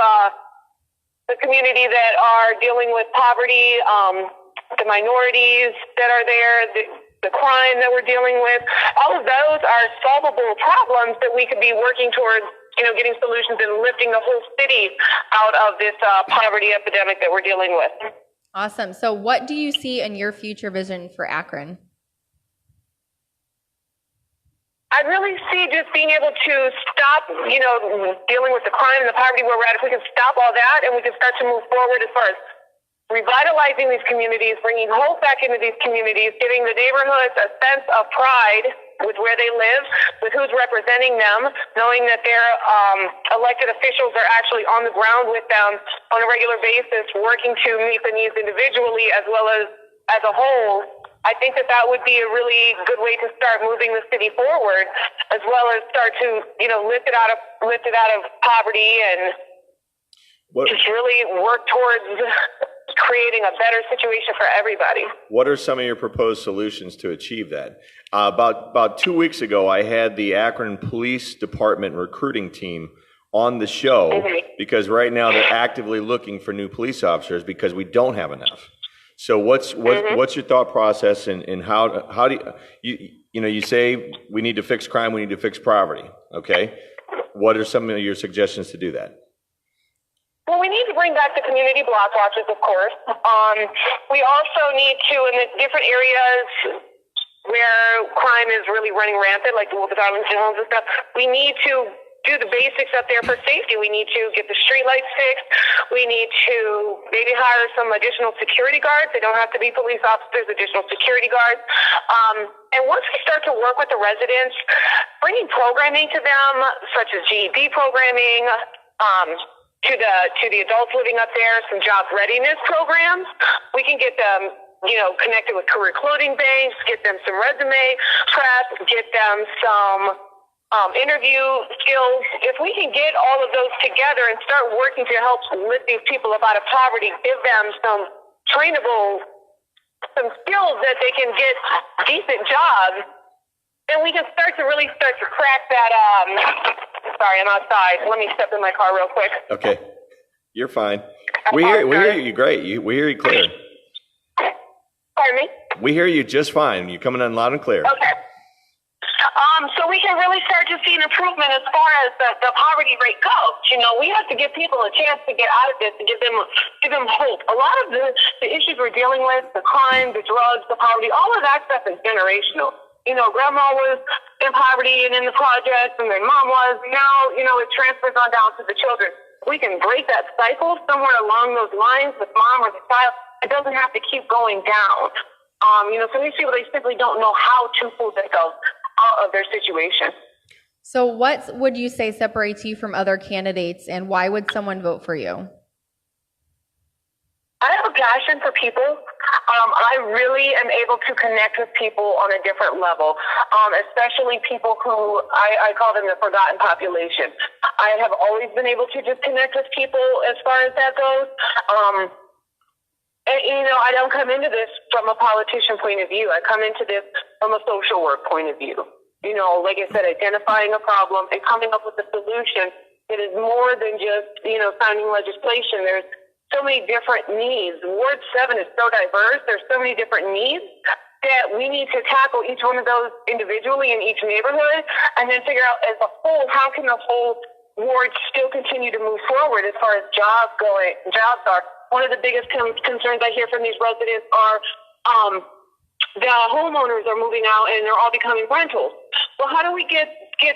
the community that are dealing with poverty, the minorities that are there, the crime that we're dealing with. All of those are solvable problems that we could be working towards, getting solutions and lifting the whole city out of this poverty epidemic that we're dealing with. Awesome. So what do you see in your future vision for Akron? I really see just being able to stop, dealing with the crime and the poverty where we're at. If we can stop all that and we can start to move forward as far as revitalizing these communities, bringing hope back into these communities, giving the neighborhoods a sense of pride with where they live, with who's representing them, knowing that their elected officials are actually on the ground with them on a regular basis, working to meet the needs individually as well as a whole. I think that would be a really good way to start moving the city forward, as well as start to, lift it out of poverty and just really work towards creating a better situation for everybody. What are some of your proposed solutions to achieve that? About 2 weeks ago, I had the Akron Police Department recruiting team on the show because right now they're actively looking for new police officers because we don't have enough. So what's your thought process and how do you say we need to fix crime, we need to fix poverty, okay? What are some of your suggestions to do that? Well, we need to bring back the community block watches, of course. We also need to, in the different areas where crime is really running rampant, like the Arlington homes and stuff, we need to do the basics up there for safety. We need to get the street lights fixed. We need to maybe hire some additional security guards. They don't have to be police officers, additional security guards. And once we start to work with the residents, bringing programming to them, such as GED programming, to the adults living up there, some job readiness programs. We can get them, connected with career clothing banks, get them some resume prep, get them some interview skills. If we can get all of those together and start working to help lift these people up out of poverty, give them some skills that they can get decent jobs, then we can start to crack that, sorry, I'm outside. Let me step in my car real quick. Okay. You're fine. We hear you great. We hear you clear. Pardon me? We hear you just fine. You're coming in loud and clear. Okay. So we can really start to see an improvement as far as the poverty rate goes. We have to give people a chance to get out of this and give them hope. A lot of the issues we're dealing with, the crime, the drugs, the poverty, all of that stuff is generational. Grandma was in poverty and in the projects, and then mom was. Now, it transfers on down to the children. We can break that cycle somewhere along those lines with mom or the child. It doesn't have to keep going down. Some of these people, they simply don't know how to pull themselves out of their situation. So what would you say separates you from other candidates, and why would someone vote for you? I have a passion for people. I really am able to connect with people on a different level, especially people who I call them the forgotten population. I have always been able to just connect with people as far as that goes. And, I don't come into this from a politician point of view. I come into this from a social work point of view. Like I said, identifying a problem and coming up with a solution that is more than just, signing legislation. There's so many different needs. Ward 7 is so diverse. There's so many different needs that we need to tackle each one of those individually in each neighborhood and then figure out as a whole, how can the whole ward still continue to move forward as far as jobs are. One of the biggest concerns I hear from these residents are the homeowners are moving out and they're all becoming rentals. Well, how do we get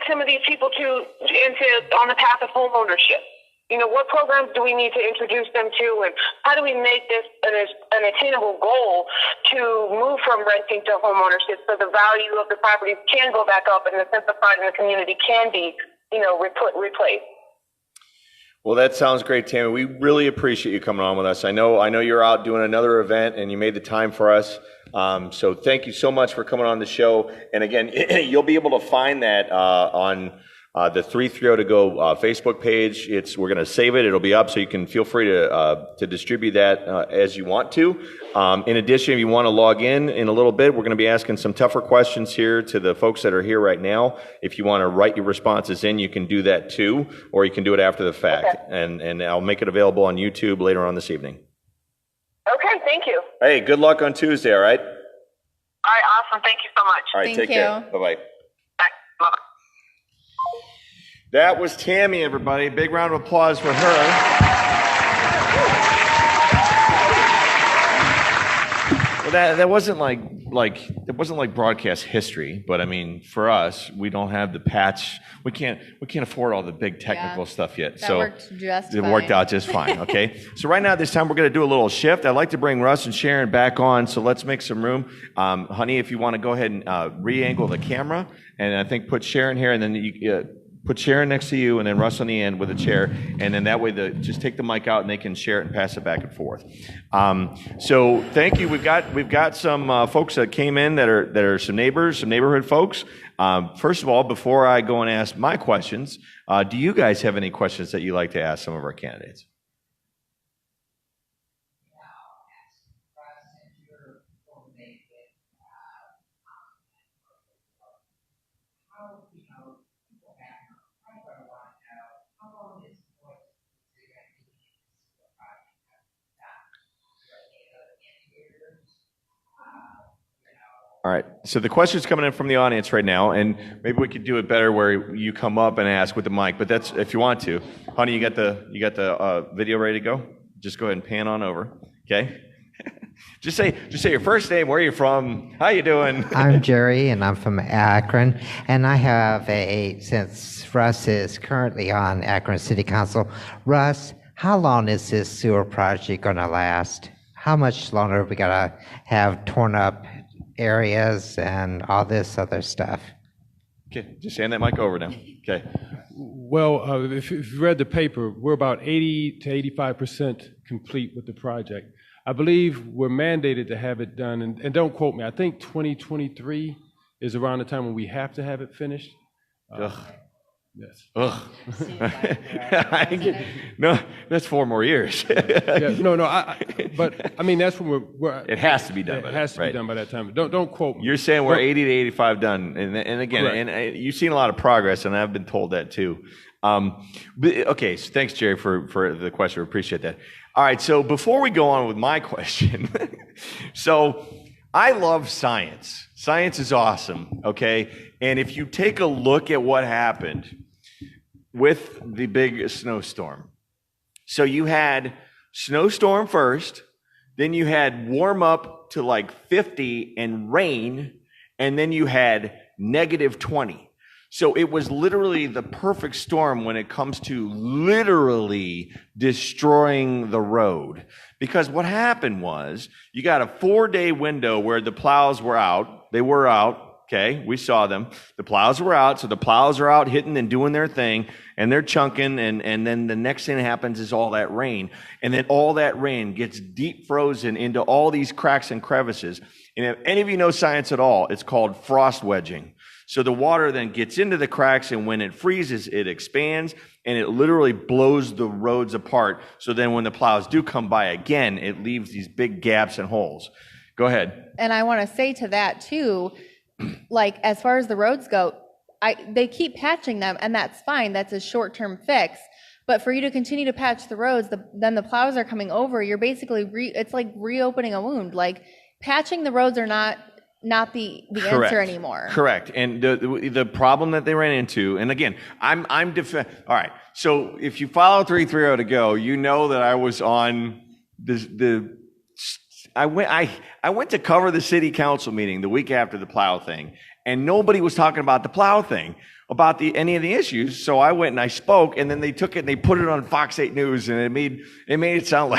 some of these people on the path of homeownership? What programs do we need to introduce them to, and how do we make this an attainable goal to move from renting to homeownership so the value of the properties can go back up and the sense of pride in the community can be, replaced? Well, that sounds great, Tammy. We really appreciate you coming on with us. I know you're out doing another event and you made the time for us. So thank you so much for coming on the show. And again, you'll be able to find that on the 330 to Go Facebook page. We're going to save it. It'll be up, so you can feel free to distribute that as you want to. In addition, if you want to log in a little bit, we're going to be asking some tougher questions here to the folks that are here right now. If you want to write your responses in, you can do that too, or you can do it after the fact. Okay. And I'll make it available on YouTube later on this evening. Okay, thank you. Hey, good luck on Tuesday, all right? All right, awesome. Thank you so much. All right, take care. Bye-bye. Bye. Bye-bye. That was Tammy, everybody. Big round of applause for her. Well, that wasn't like it it wasn't like broadcast history, but I mean, for us, we don't have the patch. We can't afford all the big technical stuff yet. That so worked just it fine. worked out just fine. Okay. So right now, this time we're going to do a little shift. I'd like to bring Russ and Sharon back on. So let's make some room. Honey, if you want to go ahead and re-angle the camera, and I think put Sharon here, and then you put Sharon next to you, and then Russ on the end with a chair, and then that way just take the mic out, and they can share it and pass it back and forth. So thank you. We've got some folks that came in that are some neighbors, some neighborhood folks. First of all, before I go and ask my questions, do you guys have any questions that you'd like to ask some of our candidates? All right, so the question's coming in from the audience right now, and maybe we could do it better where you come up and ask with the mic, but that's if you want to. Honey, you got the video ready to go? Just go ahead and pan on over, okay? Just say your first name, where are you from, how you doing? I'm Jerry, and I'm from Akron, and I have since Russ is currently on Akron City Council, Russ, how long is this sewer project going to last? How much longer are we going to have torn up areas and all this other stuff? Okay, just hand that mic over now. Okay. Well, if you read the paper, we're about 80 to 85% complete with the project. I believe we're mandated to have it done, and don't quote me, I think 2023 is around the time when we have to have it finished. Ugh. Yes. Ugh. No, that's 4 more years. Yeah, no, but I mean, that's when we're It has to be done by it has to be done by that time. Don't quote me. You're saying we're 80 to 85 done, and again, Correct. and you've seen a lot of progress, and I've been told that too. Okay, so thanks, Jerry, for the question. We appreciate that. All right, so before we go on with my question, so I love science. Science is awesome, okay? And if you take a look at what happened with the big snowstorm, so you had snowstorm first, then you had warm up to like 50 and rain, and then you had negative 20. So it was literally the perfect storm when it comes to literally destroying the road. Because what happened was you got a 4-day window where the plows were out. They were out. Okay, we saw them. The plows were out, so the plows are out hitting and doing their thing, and they're chunking, and then the next thing that happens is all that rain. And then all that rain gets deep frozen into all these cracks and crevices. And if any of you know science at all, it's called frost wedging. So the water then gets into the cracks, and when it freezes, it expands, and it literally blows the roads apart. So then when the plows do come by again, it leaves these big gaps and holes. Go ahead. And I want to say to that too, like as far as the roads go, they keep patching them, and that's fine. That's a short-term fix. But for you to continue to patch the roads, then the plows are coming over. You're basically it's like reopening a wound. Like patching the roads are not the answer anymore. Correct. And the problem that they ran into, and again, all right. So if you follow 330 to go, you know that I was on I went to cover the city council meeting the week after the plow thing, and nobody was talking about the plow thing, about any of the issues. So I went and I spoke, and then they took it and they put it on Fox 8 News, and it made it sound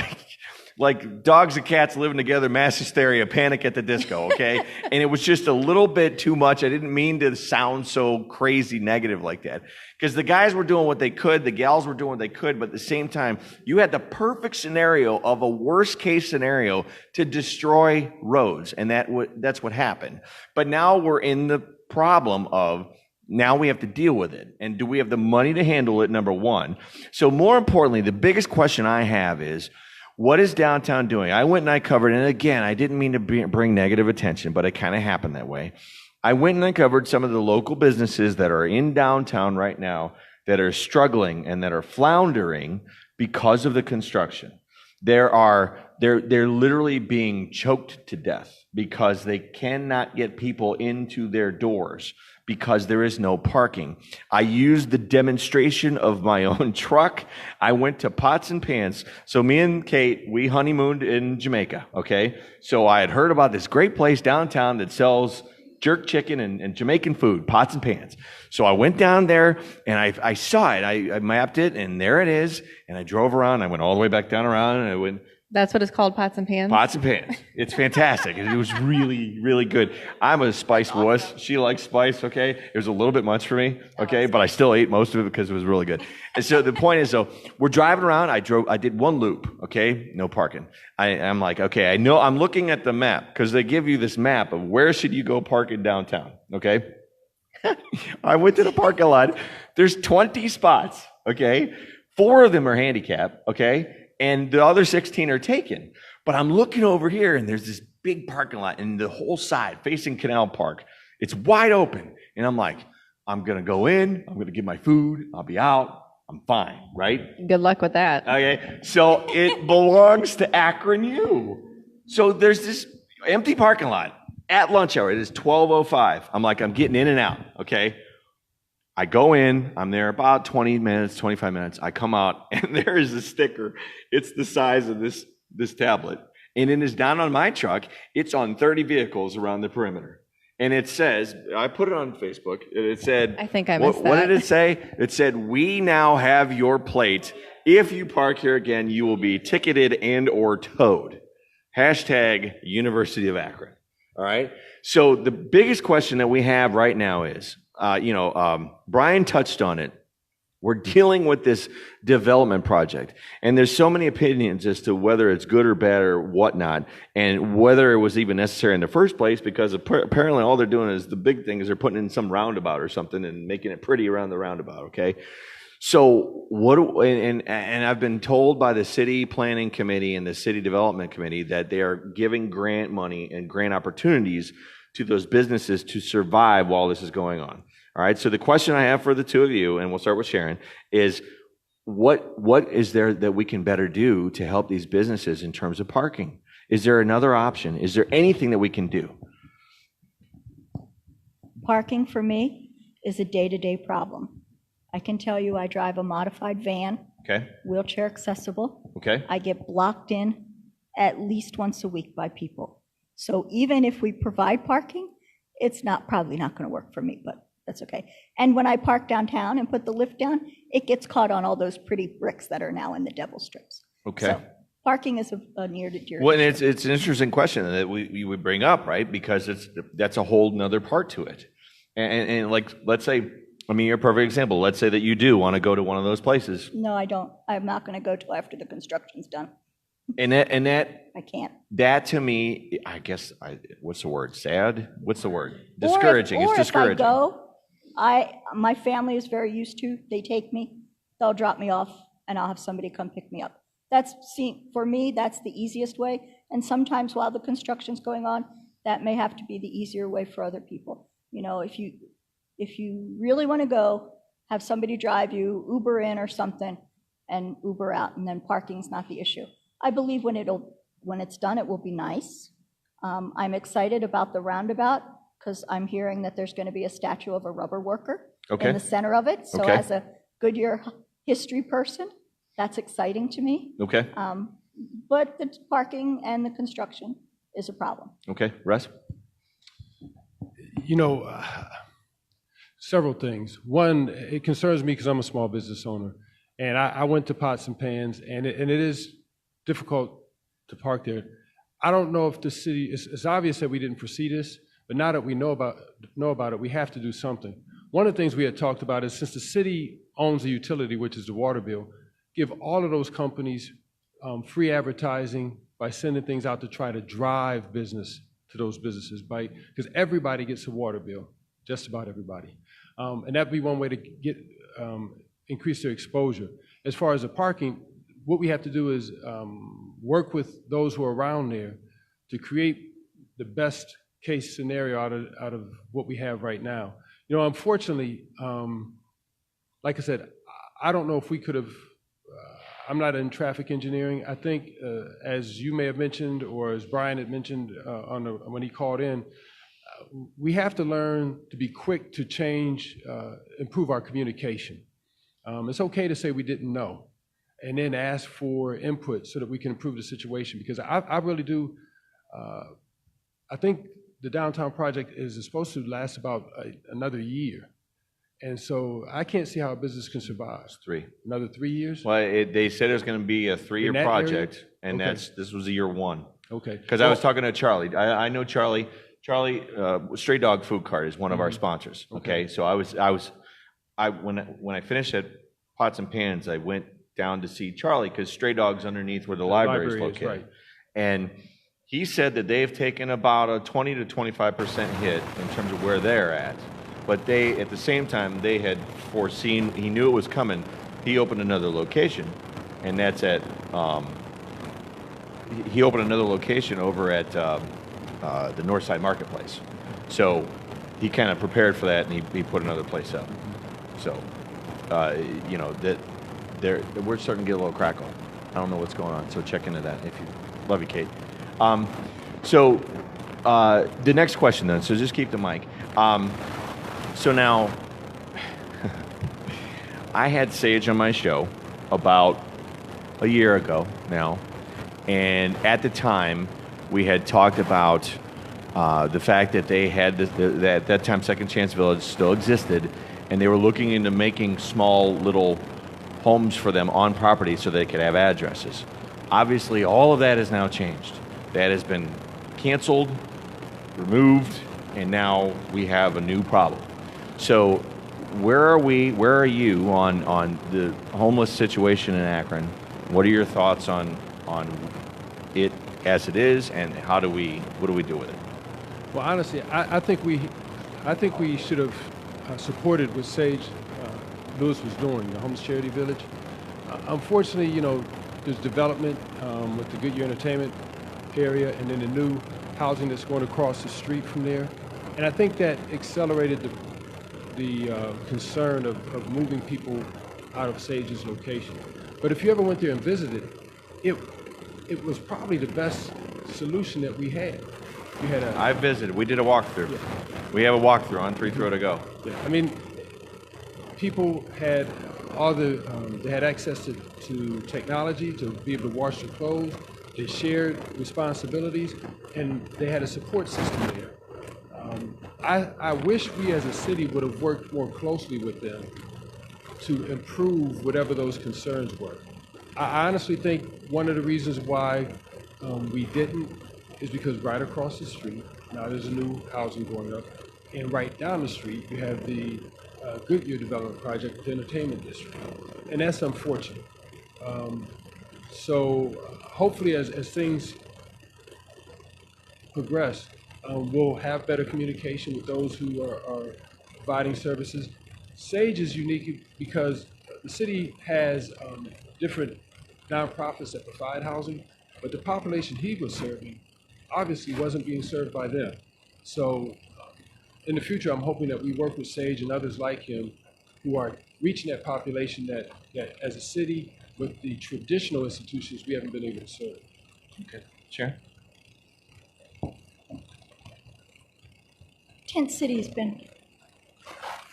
like dogs and cats living together, mass hysteria, panic at the disco, okay? And it was just a little bit too much. I didn't mean to sound so crazy negative like that. Because the guys were doing what they could, the gals were doing what they could, but at the same time, you had the perfect scenario of a worst case scenario to destroy roads, and that's what happened. But now we're in the problem of now we have to deal with it. And do we have the money to handle it, number one? So more importantly, the biggest question I have is, what is downtown doing? I went and I covered, and again, I didn't mean to bring negative attention, but it kind of happened that way. I went and I covered some of the local businesses that are in downtown right now that are struggling and that are floundering because of the construction. They're literally being choked to death because they cannot get people into their doors because there is no parking. I used the demonstration of my own truck. I went to Pots and Pans. So me and Kate, we honeymooned in Jamaica, okay? So I had heard about this great place downtown that sells jerk chicken and Jamaican food, Pots and Pans. So I went down there and I saw it. I mapped it and there it is. And I drove around. I went all the way back down around and I went. That's what it's called, Pots and Pans? Pots and Pans. It's fantastic. It was really, really good. I'm a spice wuss. She likes spice, okay? It was a little bit much for me, okay? But I still ate most of it because it was really good. And so the point is, though, we're driving around. I did one loop, okay? No parking. I'm like, okay, I know. I'm looking at the map because they give you this map of where should you go park in downtown, okay? I went to the parking lot. There's 20 spots, okay? 4 of them are handicapped, okay? And the other 16 are taken. But I'm looking over here, and there's this big parking lot, and the whole side facing Canal Park, it's wide open. And I'm like, I'm going to go in, I'm going to get my food, I'll be out, I'm fine, right? Good luck with that. Okay, so it belongs to Akron U. So there's this empty parking lot at lunch hour. It is 12:05. I'm like, I'm getting in and out, okay? I go in, I'm there about 20 minutes, 25 minutes. I come out, and there is a sticker. It's the size of this tablet. And it is down on my truck. It's on 30 vehicles around the perimeter. And it says, I put it on Facebook, and it said, I think I missed that. What did it say? It said, we now have your plate. If you park here again, you will be ticketed and or towed. Hashtag University of Akron. All right? So the biggest question that we have right now is, Brian touched on it. We're dealing with this development project, and there's so many opinions as to whether it's good or bad or whatnot, and whether it was even necessary in the first place, because apparently all they're doing is the big thing is they're putting in some roundabout or something and making it pretty around the roundabout, okay? So and I've been told by the city planning committee and the city development committee that they are giving grant money and grant opportunities to those businesses to survive while this is going on. All right, so the question I have for the two of you, and we'll start with Sharon, is what is there that we can better do to help these businesses in terms of parking? Is there another option? Is there anything that we can do? Parking for me is a day-to-day problem. I can tell you I drive a modified van, Okay, wheelchair accessible. okay, I get blocked in at least once a week by people. So even if we provide parking, it's probably not going to work for me, but that's okay. And when I park downtown and put the lift down, it gets caught on all those pretty bricks that are now in the devil strips. okay. So parking is a near to dear. Well, and it's an interesting question that we would bring up, right? Because that's a whole nother part to it. And like, let's say, I mean, you're a perfect example. Let's say that you do want to go to one of those places. No, I don't. I'm not going to go till after the construction's done. And that I can't. That to me, I guess, what's the word? Sad? What's the word? Discouraging. Or It's discouraging. If I go, my family is very used to, they take me, they'll drop me off, and I'll have somebody come pick me up. For me, that's the easiest way. And sometimes while the construction's going on, that may have to be the easier way for other people. You know, if you really want to go, have somebody drive you, Uber in or something, and Uber out, and then parking's not the issue. I believe when it's done, it will be nice. I'm excited about the roundabout because I'm hearing that there's going to be a statue of a rubber worker in the center of it. So as a Goodyear history person, that's exciting to me. Okay. But the parking and the construction is a problem. Okay. Russ? You know, several things. One, it concerns me because I'm a small business owner, and I went to Pots and Pans, and it is difficult to park there. I don't know if the city, it's obvious that we didn't foresee this, but now that we know about it, we have to do something. One of the things we had talked about is, since the city owns the utility, which is the water bill, give all of those companies free advertising by sending things out to try to drive business to those businesses, because everybody gets a water bill, just about everybody. And that'd be one way to get increase their exposure. As far as the parking, what we have to do is work with those who are around there to create the best case scenario out of what we have right now. You know, unfortunately, like I said, I don't know if we could have, I'm not in traffic engineering. I think, as you may have mentioned, or as Brian had mentioned when he called in, we have to learn to be quick to change, improve our communication. It's okay to say we didn't know, and then ask for input so that we can improve the situation, because I really do, I think the downtown project is supposed to last about another year. And so I can't see how a business can survive. It's 3. Another 3 years? Well, they said it was going to be a 3-year In that project, area? and Okay. this was year 1. Okay. Because I was talking to Charlie. I know Charlie. Charlie, Stray Dog Food Cart is one of our sponsors. Okay, so when I finished at Pots and Pans, I went down to see Charlie because Stray Dog's underneath where the library is located. Right. And he said that they've taken about a 20 to 25% hit in terms of where they're at. But they, at the same time, they had foreseen, he knew it was coming. He opened another location, and that's at, he opened another location over at the Northside Marketplace. So he kind of prepared for that, and he put another place up. So, you know, that we're starting to get a little crackle. I don't know what's going on, so check into that if you love you, Kate. So the next question then, so just keep the mic. So now, I had Sage on my show about a year ago now, and at the time, we had talked about the fact that they had at that time Second Chance Village still existed, and they were looking into making small little homes for them on property so they could have addresses. Obviously, all of that has now changed. That has been canceled, removed, and now we have a new problem. So where are you on the homeless situation in Akron? What are your thoughts on it as it is, and what do we do with it? Well, honestly, I think we should have supported what Sage Lewis was doing, the Homeless Charity Village. Unfortunately, you know, there's development with the Goodyear Entertainment area, and then the new housing that's going across the street from there. And I think that accelerated the concern of moving people out of Sage's location. But if you ever went there and visited, it was probably the best solution that we had. We had I visited. We did a walkthrough. Yeah. We have a walkthrough on 3 Throw to Go. Yeah, I mean, people had all the they had access to technology to be able to wash their clothes. They shared responsibilities, and they had a support system there. I wish we as a city would have worked more closely with them to improve whatever those concerns were. I honestly think one of the reasons why we didn't is because right across the street, now there's a new housing going up, and right down the street you have the Goodyear Development Project, the Entertainment District, and that's unfortunate. So hopefully as things progress, we'll have better communication with those who are providing services. Sage is unique because the city has different nonprofits that provide housing, but the population he was serving obviously wasn't being served by them. So in the future, I'm hoping that we work with Sage and others like him who are reaching that population that as a city with the traditional institutions we haven't been able to serve. Okay, Sharon? Tent City has been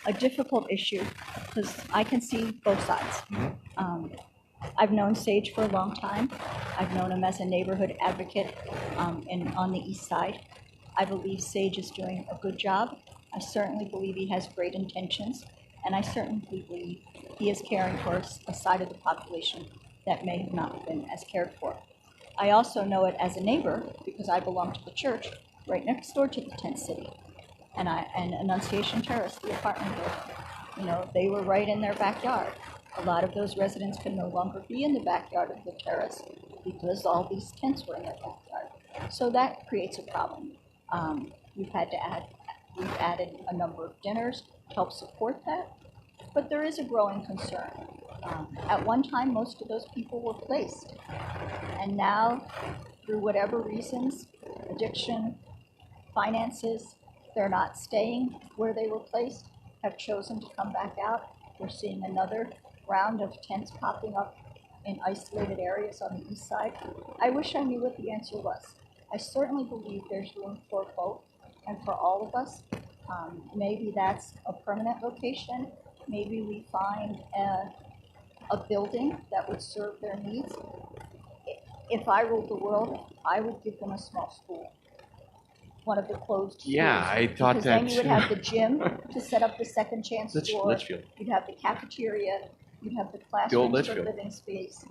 a difficult issue because I can see both sides. I've known Sage for a long time. I've known him as a neighborhood advocate on the east side. I believe Sage is doing a good job. I certainly believe he has great intentions, and I certainly believe he is caring for a side of the population that may have not been as cared for. I also know it as a neighbor because I belong to the church right next door to the Tent City. And Annunciation Terrace, the apartment building, you know, they were right in their backyard. A lot of those residents can no longer be in the backyard of the terrace because all these tents were in their backyard. So that creates a problem. We've added a number of dinners to help support that, but there is a growing concern. At one time, most of those people were placed, and now, through whatever reasons, addiction, finances, they're not staying where they were placed, have chosen to come back out. We're seeing another round of tents popping up in isolated areas on the east side. I wish I knew what the answer was. I certainly believe there's room for both, and for all of us. Maybe that's a permanent location. Maybe we find a building that would serve their needs. If I ruled the world, I would give them a small school, one of the closed schools. Yeah, I thought because that then you would too. have the gym to set up the second chance store. Litchfield. You'd have the cafeteria. You'd have the old classrooms for Litchfield. living space.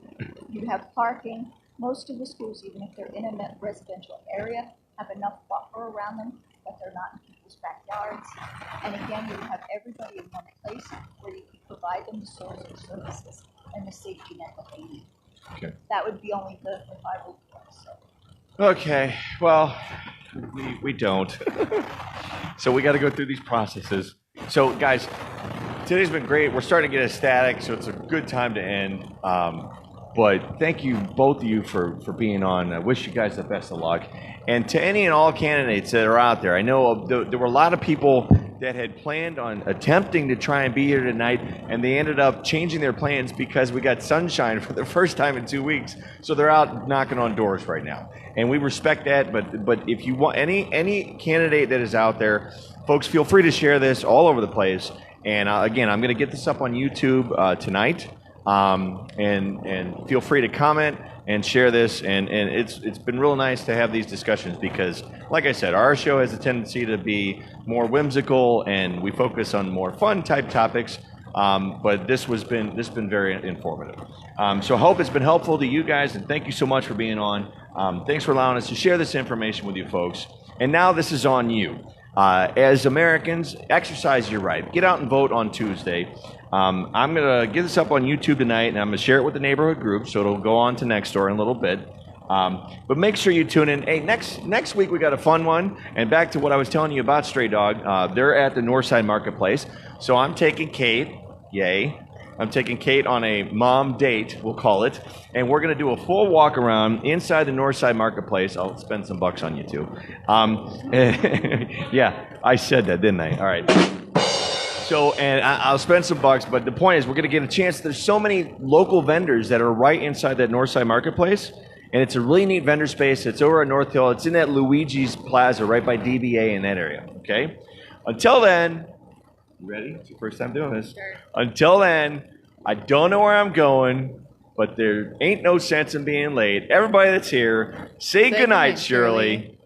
You'd have parking. Most of the schools, even if they're in a residential area, have enough buffer around them that they're not in people's backyards. And again, you would have everybody in one place where you could provide them the social services and the safety net that they need. Okay. That would be only good if I ruled the world. So. Okay, well, we don't. So we got to go through these processes. So guys, today's been great. We're starting to get ecstatic, so it's a good time to end. But thank you, both of you, for being on. I wish you guys the best of luck. And to any and all candidates that are out there, I know there were a lot of people that had planned on attempting to try and be here tonight, and they ended up changing their plans because we got sunshine for the first time in 2 weeks. So they're out knocking on doors right now. And we respect that, but if you want any candidate that is out there, folks, feel free to share this all over the place. And again, I'm going to get this up on YouTube tonight. And feel free to comment and share this, and it's been real nice to have these discussions because, like I said, our show has a tendency to be more whimsical and we focus on more fun type topics, but this has been very informative. So I hope it's been helpful to you guys, and thank you so much for being on. Thanks for allowing us to share this information with you folks. And now this is on you. As Americans, exercise your right. Get out and vote on Tuesday. I'm going to get this up on YouTube tonight, and I'm going to share it with the neighborhood group, so it'll go on to Nextdoor in a little bit. But make sure you tune in. Hey, next week we got a fun one. And back to what I was telling you about Stray Dog, they're at the Northside Marketplace. So I'm taking Kate, yay. I'm taking Kate on a mom date, we'll call it, and we're going to do a full walk around inside the Northside Marketplace. I'll spend some bucks on you too. Yeah, I said that, didn't I? All right. So, and I'll spend some bucks, but the point is we're going to get a chance. There's so many local vendors that are right inside that Northside Marketplace, and it's a really neat vendor space. It's over at North Hill. It's in that Luigi's Plaza right by DBA in that area, okay? Until then, you ready? It's your first time doing this. Sure. Until then, I don't know where I'm going, but there ain't no sense in being late. Everybody that's here, say goodnight, Shirley.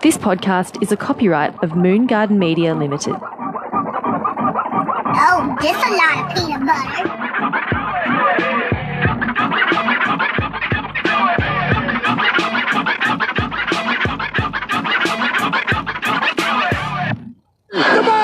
This podcast is a copyright of Moon Garden Media Limited. Oh, this a lot of peanut butter. Goodbye!